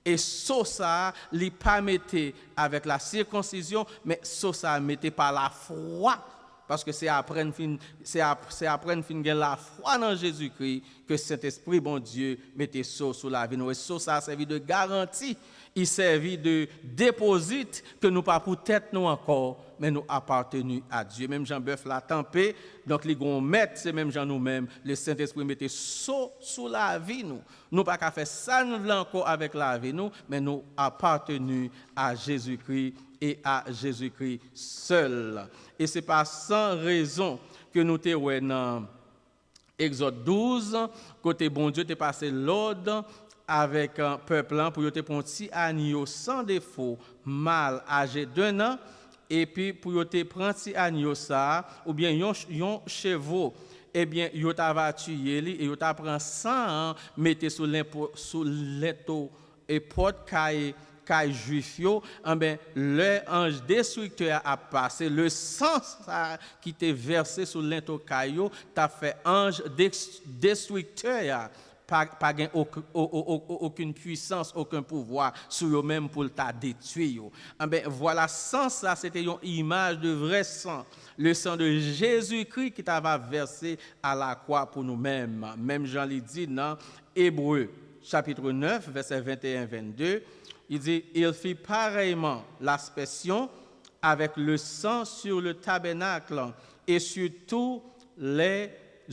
Et sceau ça, il pas mettait avec la circoncision, mais sceau ça mettait par la foi. Parce que c'est après une fin la foi dans Jésus-Christ que Saint-Esprit, bon Dieu, mettait sceau sous la vie nous. Et sceau ça a servi de garantie, il servit de déposit que nous pas pour tête nous encore, mais nous appartenus à Dieu. Même Jean-Bœuf l'a tempé, donc les grands maîtres, c'est même Jean nous-mêmes, le Saint-Esprit mettait sceau sous la vie nous. Nous pas qu'à faire ça nous voulons encore avec la vie nous, mais nous appartenus à Jésus-Christ et à Jésus-Christ seul. Et c'est pas sans raison que nous te dans Exode 12, côté bon Dieu te passé l'ordre avec un peuple pour te prendre petit agneau sans défaut, mâle âgé d'1 an, et puis pour te prendre petit agneau ça, ou bien yon chevaux, eh bien yo t'a tué li et yo t'a prend sang, mettez sous l'étau et porte caille juif yo, ben le ange destructeur a passé, le sang qui t'est versé sur l'étau caillou t'a fait ange destructeur. Pas aucune puissance, aucun pouvoir sur eux-mêmes pour t'a détruire. Ben voilà, sans ça, c'était une image de vrai sang, le sang de Jésus-Christ qui t'avait versé à la croix pour nous-mêmes. Même Jean l'a dit dans Hébreux, chapitre 9, verset 21-22, il dit, il fit pareillement l'aspersion avec le sang sur le tabernacle et sur tous les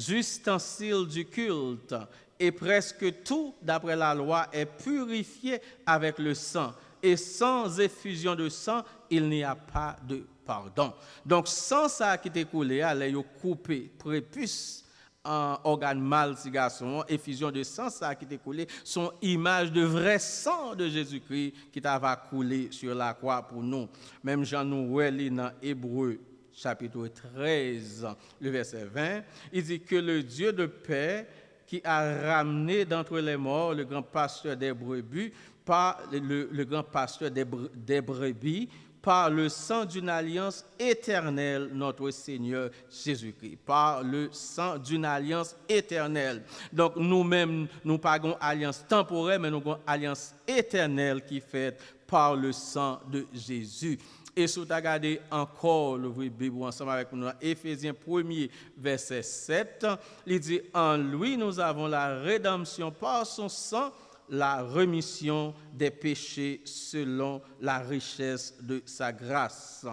ustensiles du culte. Et presque tout, d'après la loi, est purifié avec le sang. Et sans effusion de sang, il n'y a pas de pardon. Donc, sans ça qui t'est coulé, allez couper prépuce en organe mâle, si garçon, effusion de sang, ça qui t'est coulé, sont images de vrai sang de Jésus-Christ qui t'ava coulé sur la croix pour nous. Même Jean nous relit dans Hébreux, chapitre 13, le verset 20, il dit que le Dieu de paix qui a ramené d'entre les morts le grand pasteur des brebis, par le grand pasteur des brebis, par le sang d'une alliance éternelle, notre Seigneur Jésus-Christ. Par le sang d'une alliance éternelle. Donc nous-mêmes, nous pas une alliance temporaire, mais nous avons une alliance éternelle qui est faite par le sang de Jésus. Et si vous regardez encore, l'ouvrir Bible ensemble avec nous, Éphésiens 1er, verset 7, il dit, en lui nous avons la rédemption par son sang, la rémission des péchés selon la richesse de sa grâce.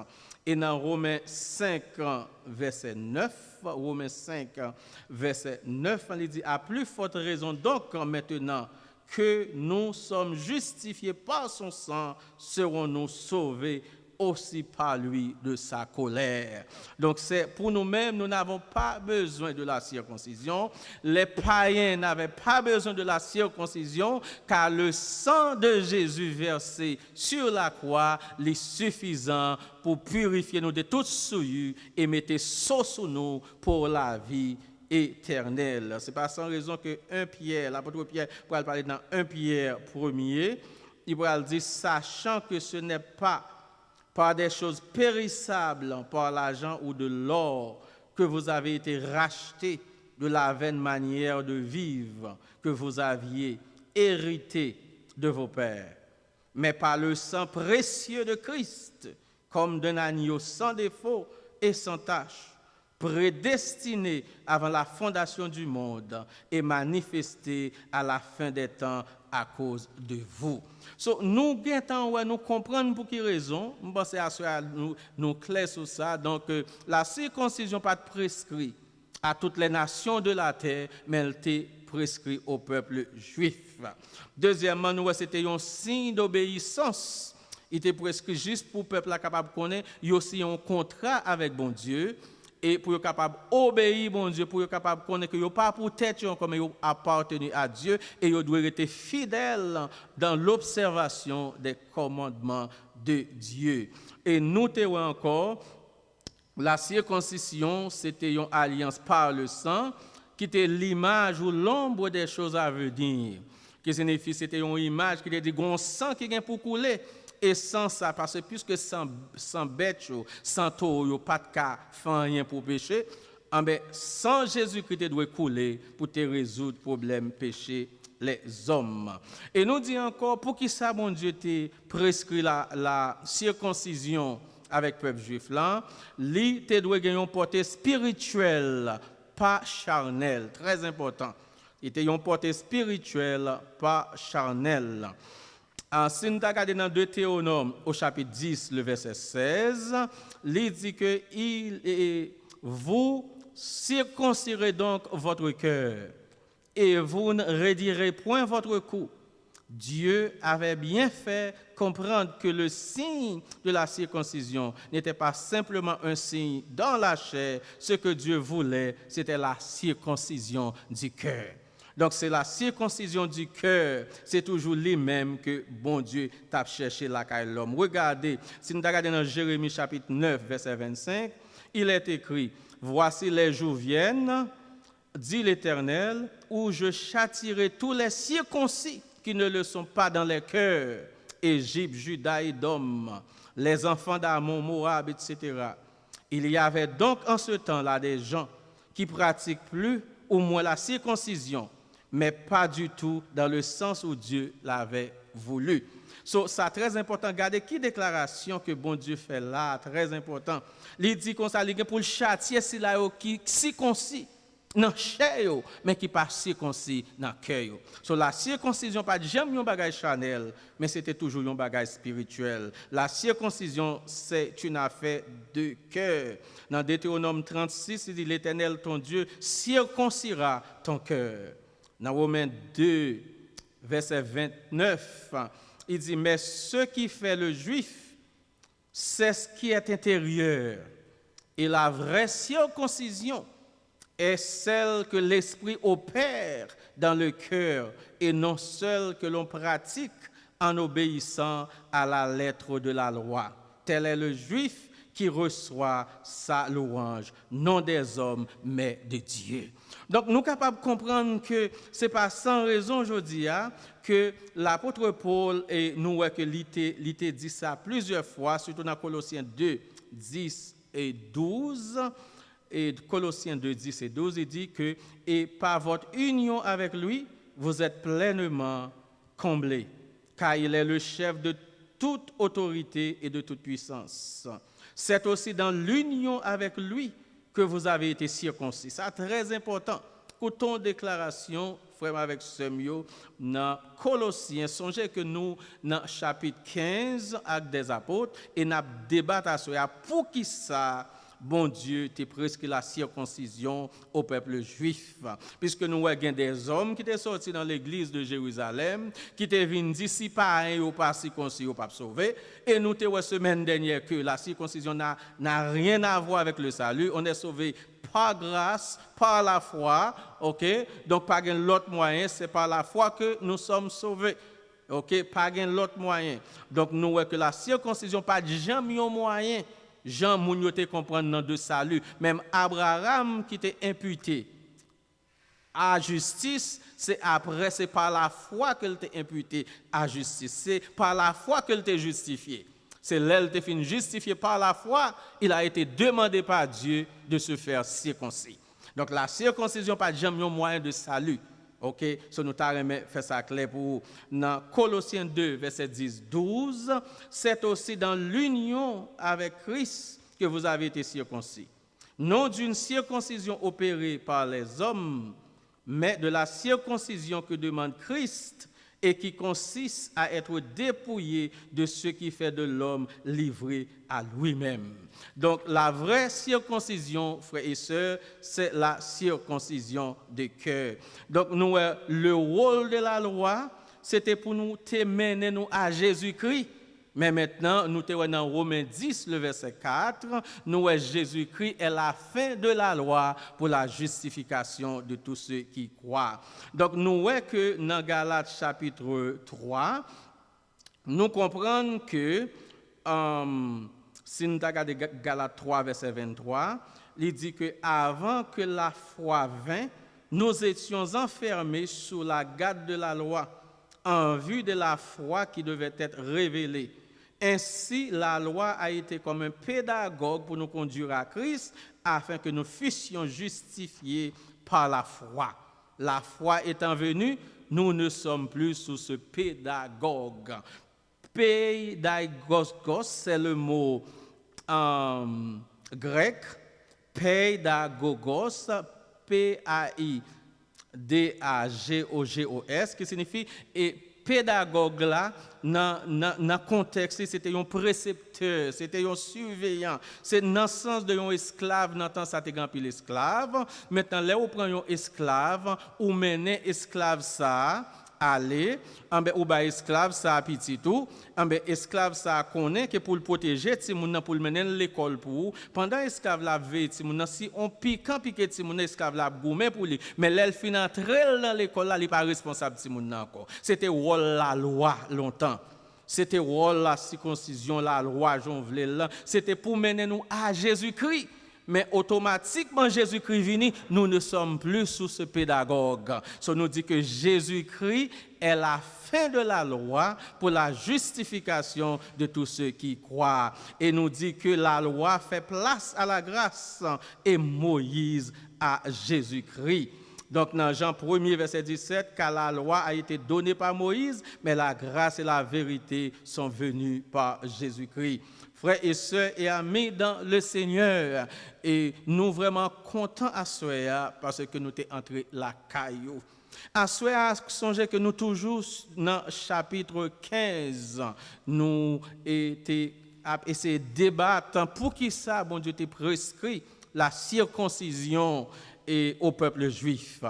Et dans Romains 5, verset 9, Romains 5, verset 9, il dit, à plus forte raison donc maintenant que nous sommes justifiés par son sang, serons-nous sauvés aussi par lui de sa colère. Donc c'est pour nous-mêmes, nous n'avons pas besoin de la circoncision. Les païens n'avaient pas besoin de la circoncision car le sang de Jésus versé sur la croix est suffisant pour purifier nous de toute souillure et mettre sceau sur nous pour la vie éternelle. Ce n'est pas sans raison que 1 Pierre, l'apôtre Pierre, pour parler dans 1 Pierre 1er, il va dire, sachant que ce n'est pas par des choses périssables, par l'argent ou de l'or, que vous avez été rachetés de la vaine manière de vivre que vous aviez hérité de vos pères, mais par le sang précieux de Christ, comme d'un agneau sans défaut et sans tache, prédestiné avant la fondation du monde et manifesté à la fin des temps à cause de vous. So, nous nous comprenons pour quelle raison. Je pense à nous clair sur ça. Donc, la circoncision pas prescrit à toutes les nations de la terre, mais elle était prescrite au peuple juif. Deuxièmement, nous c'était un signe d'obéissance. Il était prescrit juste pour le peuple capable de connaître. Il y a aussi un contrat avec bon Dieu. Et pour être capable d'obéir, bon Dieu, pour être capable de connaître que vous pas pour tête comme vous appartenu à Dieu, et vous devez être fidèle dans l'observation des commandements de Dieu. Et notez encore, la circoncision, c'était une alliance par le sang, qui était l'image ou l'ombre des choses à venir. Qui signifie c'était une image qui était dit un sang qui vient pour couler. Et sans ça, parce que puisque sans bête, sans taureau, pas de cas, rien pour pécher, sans Jésus-Christ doit couler pour te résoudre le problème péché les hommes. Et nous dit encore, pour qui ça, mon Dieu, t'a prescrit la circoncision avec le peuple juif là, lui, te doit gagner une portée spirituelle, pas charnelle. Très important. Il était une portée spirituelle, pas charnelle. Si nous regardons dans Deutéronome au chapitre 10, le verset 16, il dit que vous circoncirez donc votre cœur et vous ne retirez point votre cou. Dieu avait bien fait comprendre que le signe de la circoncision n'était pas simplement un signe dans la chair. Ce que Dieu voulait, c'était la circoncision du cœur. Donc c'est la circoncision du cœur, c'est toujours lui-même que bon Dieu t'a cherché la caille l'homme. Regardez, si nous regardons dans Jérémie chapitre 9, verset 25, il est écrit, voici les jours viennent, dit l'Éternel, où je châtierai tous les circoncis qui ne le sont pas dans les cœurs, Égypte, Juda, Édom, les enfants d'Ammon, Moab, etc. Il y avait donc en ce temps-là des gens qui pratiquent plus ou moins la circoncision, mais pas du tout dans le sens où Dieu l'avait voulu. So, ça très important. Regardez qui déclaration que bon Dieu fait là, très important. Il dit qu'on s'allie pour le châtier si là qui circoncis dans chair mais qui pas circoncis dans cœur. So, la circoncision pas jamais un bagage charnel, mais c'était toujours un bagage spirituel. La circoncision c'est une affaire de cœur. Dans Deutéronome 36, il dit l'Éternel ton Dieu circoncira ton cœur. Dans Romains 2, verset 29, il dit, mais ce qui fait le juif, c'est ce qui est intérieur. Et la vraie circoncision est celle que l'Esprit opère dans le cœur et non celle que l'on pratique en obéissant à la lettre de la loi. Tel est le juif qui reçoit sa louange, non des hommes, mais de Dieu. Donc, nous sommes capables de comprendre que ce n'est pas sans raison aujourd'hui que l'apôtre Paul, et nous voyons que l'ité dit ça plusieurs fois, surtout dans Colossiens 2, 10 et 12. Et Colossiens 2, 10 et 12, il dit que, et par votre union avec lui, vous êtes pleinement comblés, car il est le chef de toute autorité et de toute puissance. C'est aussi dans l'union avec lui que vous avez été circoncis. C'est très important. Écoutons déclaration, frère avec Semio, dans Colossiens. Songez que nous, dans chapitre 15, Actes des Apôtres, et nous débattons sur pour qui ça, bon Dieu, t'es presque la circoncision au peuple juif. Puisque nous avons des hommes qui étaient sortis dans l'église de Jérusalem, qui étaient venus dire si pas un ou pas circoncis ou pas sauvé. Et nous avons la semaine dernière que la circoncision n'a rien à voir avec le salut. On est sauvé par grâce, par la foi, ok? Donc, pas l'autre moyen, c'est par la foi que nous sommes sauvés. Ok? Pas l'autre moyen. Donc, nous voyons que la circoncision, pas jamais un moyen. Jean Mounioté comprendre dans de salut. Même Abraham qui était imputé à justice, c'est après, c'est par la foi qu'elle était imputé à justice. C'est par la foi qu'elle était justifiée. C'est là qu'elle était justifiée par la foi. Il a été demandé par Dieu de se faire circoncis. Donc la circoncision pas jamais un moyen de salut. OK, so nous t'arrêtons faire ça clair pour vous. Dans Colossiens 2 verset 10-12, c'est aussi dans l'union avec Christ que vous avez été circoncis. Non d'une circoncision opérée par les hommes, mais de la circoncision que demande Christ et qui consiste à être dépouillé de ce qui fait de l'homme livré à lui-même. Donc la vraie circoncision, frères et sœurs, c'est la circoncision de cœur. Donc nous, le rôle de la loi, c'était pour nous mener nous à Jésus-Christ. Mais maintenant, nous sommes dans Romains 10, le verset 4, nous Jésus-Christ est la fin de la loi pour la justification de tous ceux qui croient. Donc nous voyons que dans Galates chapitre 3, nous comprenons que, si nous regardons Galates 3, verset 23, il dit que avant que la foi vînt, nous étions enfermés sous la garde de la loi, en vue de la foi qui devait être révélée. Ainsi, la loi a été comme un pédagogue pour nous conduire à Christ, afin que nous fussions justifiés par la foi. La foi étant venue, nous ne sommes plus sous ce pédagogue. Pédagogos, c'est le mot grec, pédagogos, P-A-I-D-A-G-O-G-O-S, qui signifie et pédagogue là, dans le contexte, c'était un précepteur, c'était un surveillant. C'est dans le sens de un esclave, dans le temps, ça te gagne l'esclave. Maintenant, là, on prend un esclave, ou menez esclave ça, aller, ou ba esclave ça petit tout, esclave ça connaît que pour le protéger, ti moun pour le mener l'école pour pendant esclave la veille ti moun si on piquant piquer ti moun esclave la goumé pour lui, mais l'elle fin entrer dans l'école là, il pas responsable ti moun encore. C'était rôle la loi longtemps. C'était rôle la circoncision, la loi Jonvelel, c'était pour mener nous à Jésus-Christ. Mais automatiquement, Jésus-Christ vini, nous ne sommes plus sous ce pédagogue. Ça nous dit que Jésus-Christ est la fin de la loi pour la justification de tous ceux qui croient. Et nous dit que la loi fait place à la grâce et Moïse à Jésus-Christ. Donc, dans Jean 1er, verset 17, car la loi a été donnée par Moïse, mais la grâce et la vérité sont venues par Jésus-Christ. Frères et sœurs et amis dans le Seigneur, et nous vraiment contents à soi parce que nous sommes entrés la caillou. À soi, songez que nous toujours dans chapitre 15, nous étions à essayer de débattre pour qui ça, bon Dieu, t'a prescrit la circoncision et au peuple juif.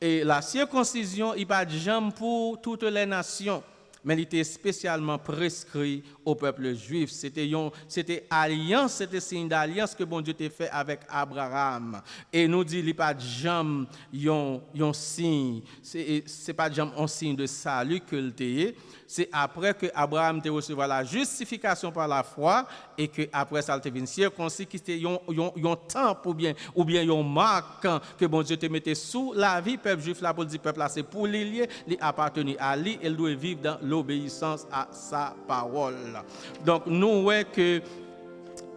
Et la circoncision, il n'y a pas de jambe pour toutes les nations. Mais il était spécialement prescrit au peuple juif. C'était alliance, c'était signe d'alliance que bon Dieu t'a fait avec Abraham. Et nous dit, il n'y a pas de jambe, un signe. C'est pas de jambe, un signe de salut que le t'a. C'est après que Abraham t'a reçu la justification par la foi et que après ça t'a venu circoncis qui était un temple ou bien un marque que bon Dieu te mettait sous la vie peuple juif là pour dire peuple là c'est pour lui appartenir à lui, il doit vivre dans l'obéissance à sa parole. Donc nous voyons que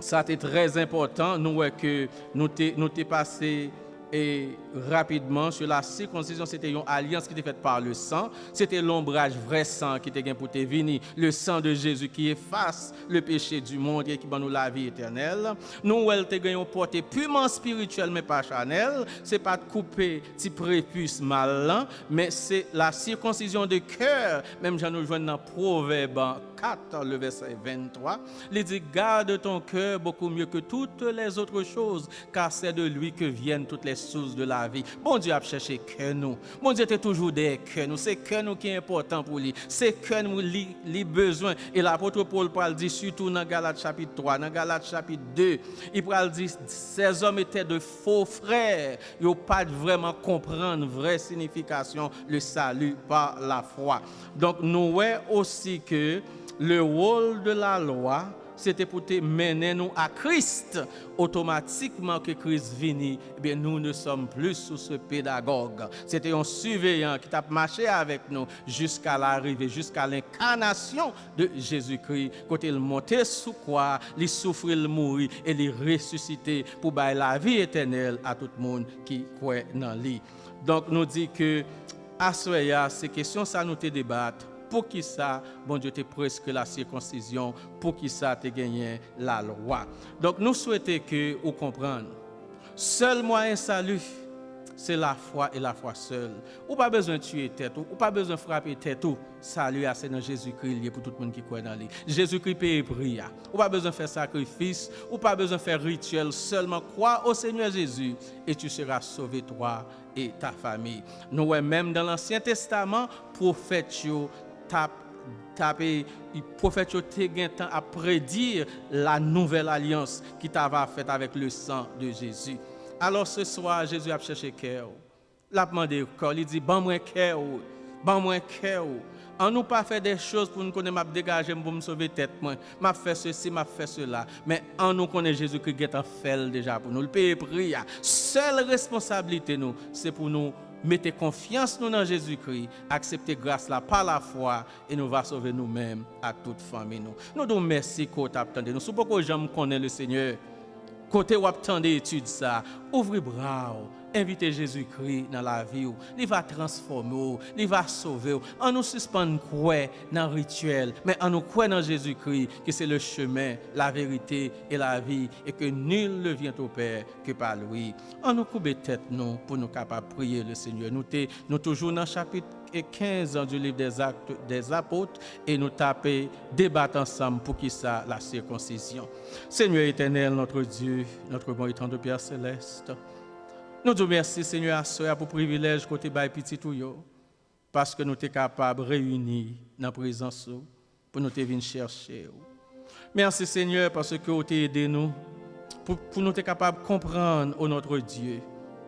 ça c'est très important, nous voyons que nous t'es passé et rapidement sur la circoncision, c'était une alliance qui était faite par le sang. C'était l'ombrage vrai sang qui était pour te venir, le sang de Jésus qui efface le péché du monde et qui donne nous la vie éternelle. Nous, elle te gagne portée purement spirituelle mais pas charnelle. C'est pas de couper petit prépuce mal, mais c'est la circoncision de cœur. Même j'en nous joignent dans Proverbe 4, le verset 23. Il dit garde ton cœur beaucoup mieux que toutes les autres choses, car c'est de lui que viennent toutes les sources de la vie. Bon Dieu a cherché que nous. Bon Dieu était toujours des que nous. C'est que nous qui est important pour lui. C'est que nous les besoins. Et l'apôtre Paul parle dit surtout dans Galates chapitre 3, dans Galates chapitre 2, il parle dit ces hommes étaient de faux frères. Ils n'ont pas vraiment comprendre vraie signification le salut par la foi. Donc nous voyons aussi que le rôle de la loi c'était pour te mener nous à Christ. Automatiquement que Christ vini, bien nous ne sommes plus sous ce pédagogue. C'était un surveillant qui t'a marché avec nous jusqu'à l'arrivée, jusqu'à l'incarnation de Jésus-Christ. Quand il montait sous croix, il souffrait, il mourit et il ressuscité pour bailler la vie éternelle à tout le monde qui croit dans lui. Donc nous dit que à ce ces questions ça nous te débattre. Pour qui ça, bon Dieu, te presque la circoncision, pour qui ça, te gagné la loi. Donc, nous souhaitons que vous compreniez. Seul moyen salut, c'est la foi et la foi seule. Ou pas besoin de tuer tête, ou pas besoin de frapper tête. Salut, c'est dans Jésus-Christ pour tout le monde qui croit dans lui. Jésus-Christ paye prix. Ou pas besoin de faire sacrifice, ou pas besoin de faire rituel. Seulement crois au Seigneur Jésus et tu seras sauvé toi et ta famille. Nous, même dans l'Ancien Testament, prophètes prophète a à prédire la nouvelle alliance qui t'ava faite avec le sang de Jésus. Alors ce soir, Jésus a cherché cœur. Il a demandé cœur, il dit ban moi cœur, ban moi cœur. On nous pas fait des choses pour nous connaître m'a dégager pour me sauver tête moi. M'a fait ceci, m'a fait cela, mais on nous connaît Jésus qui est en fait déjà pour nous le payer prix. Seule responsabilité nous, c'est pour nous mettez confiance nous dans Jésus-Christ, acceptez grâce là par la foi et nous va sauver nous-mêmes à toute famille nous. Nous nous merci qu'on t'attendez. Nous sous beaucoup de gens connaissent le Seigneur. Côté où attendez étude ça, ouvrez bras, invitez Jésus-Christ dans la vie, il va transformer, il va sauver. On nous suspend croire dans le rituel, mais on nous croit dans Jésus-Christ que c'est le chemin, la vérité et la vie et que nul ne vient au Père que par lui. On nous coupe tête nous pour nous capables de prier le Seigneur. Nous toujours dans le chapitre 15 du livre des Actes des Apôtres et nous taper, débattre ensemble pour qui ça la circoncision. Seigneur éternel, notre Dieu, notre bon et tendre Père céleste, nous te remercions Seigneur à ce pour privilège côté bail petit tout yo parce que nous sommes capables de réunir dans la présence pour nous te venir chercher. Merci Seigneur parce que vous t'avez aidé nous pour nous être capables de comprendre notre Dieu.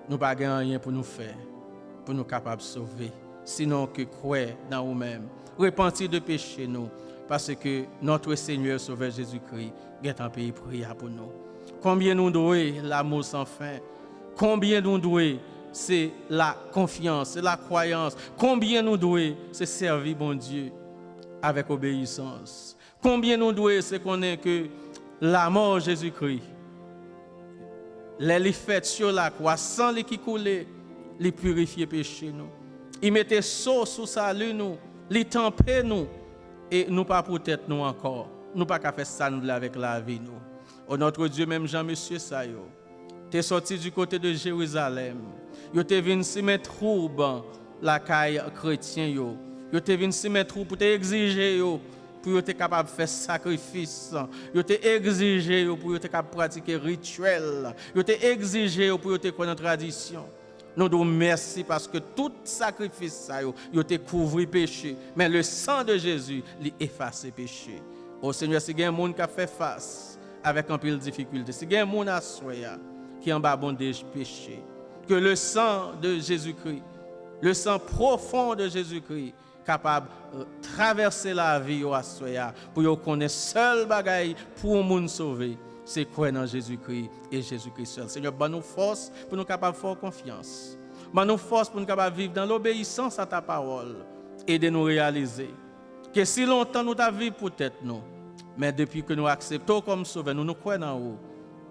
Nous n'avons pas rien pour nous faire, pour nous capables de sauver. Sinon que croire dans nous-mêmes, repentir de péché nous, parce que notre Seigneur Sauveur Jésus-Christ est en pays prière pour nous. Combien nous devons l'amour sans fin, combien nous devons c'est la confiance, c'est la croyance, combien nous devons c'est servir bon Dieu avec obéissance, combien nous devons c'est connaître que la mort de Jésus-Christ, les faits sur la croix, sans les qui coulaient, les purifier péché nous. Il mettait sauce sous salut nous, il tempait nous et nous pas pour tête nous encore. Nous pas qu'à faire ça nous avec la vie nous. Oh notre Dieu même Jean monsieur ça yo. T'es sorti du côté de Jérusalem. Yo t'es venu se mettre trouble la caille chrétien yo. Yo t'es venu se mettre trouble pour t'exiger yo pour être capable de faire sacrifice. Yo t'es exigé yo pour être capable de pratiquer rituel. Yo t'es exigé yo pour être connaître tradition. Nous nous merci parce que tout sacrifice ça yo te couvri péché, mais le sang de Jésus lui efface péché. Oh Seigneur, si il y a un monde qui a fait face avec un peu de difficulté, si il y a un monde à soya qui en bas bondage péché, que le sang de Jésus-Christ, le sang profond de Jésus-Christ capable de traverser la vie à soya pour yo connaître seul bagaille pour monde sauver. C'est quoi dans Jésus-Christ et Jésus-Christ seul. Seigneur, donne-nous force pour nous capables de faire confiance. Donne-nous force pour nous capables de vivre dans l'obéissance à ta parole et de nous réaliser que si longtemps nous t'avons vécu pour tête nous, mais depuis que nous acceptons comme sauveur, nous croyons en vous,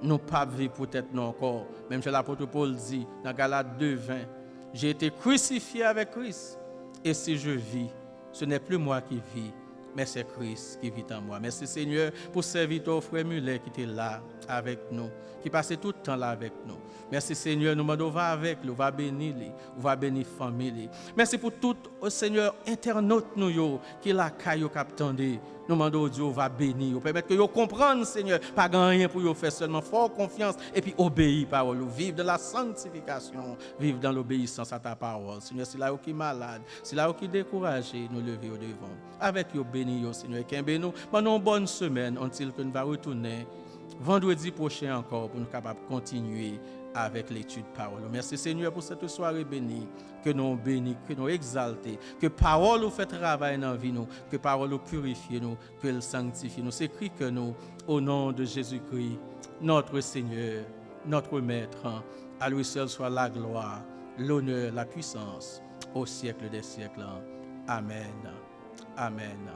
nous pas vivre peut-être non encore. Même si l'apôtre Paul dit dans Galates 2:20, j'ai été crucifié avec Christ. Et si je vis, ce n'est plus moi qui vis, mais c'est Christ qui vit en moi. Merci Seigneur pour serviteur frère Muller qui était là avec nous, qui passait tout le temps là avec nous. Merci Seigneur, nous demandons va avec lui, va bénir lui, va bénir famille. Merci pour tout Seigneur internaute nous qui la caillou captandé. Nous demandons Dieu va bénir, permettre que vous compreniez Seigneur, pas rien pour vous faire seulement fort confiance et puis obéir parole, vivre de la sanctification, vivre dans l'obéissance à ta parole. Seigneur, c'est là où qui est malade, c'est là où qui est découragé, nous lever au devant. Avec vous bénir Seigneur, qu'un bénou, pendant une bonne semaine, until que nous va retourner vendredi prochain encore pour nous capables de continuer avec l'étude de parole. Merci Seigneur pour cette soirée bénie, que nous bénissons, que nous exaltons, que parole nous fait travail dans la vie, nous, que parole nous purifie, nous, que elle sanctifie. Nous s'écrit que nous, au nom de Jésus-Christ, notre Seigneur, notre Maître, à lui seul soit la gloire, l'honneur, la puissance, au siècle des siècles. Amen. Amen.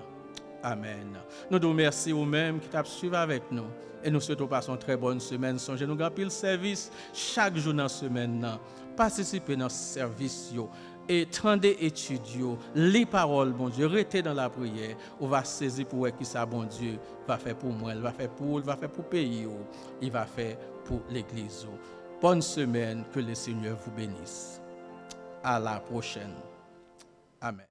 Amen. Nous nous remercions vous-même qui t'avez suivi avec nous. Et nous souhaitons passer une très bonne semaine. Songez nous grand pile service chaque jour dans la semaine. Participez dans ce service. Et tendez études. Les paroles, bon Dieu, restez dans la prière. On va saisir pour qui ça, bon Dieu, va faire pour moi. Il va faire pour le pays. Il va faire pour l'église. Bonne semaine. Que le Seigneur vous bénisse. À la prochaine. Amen.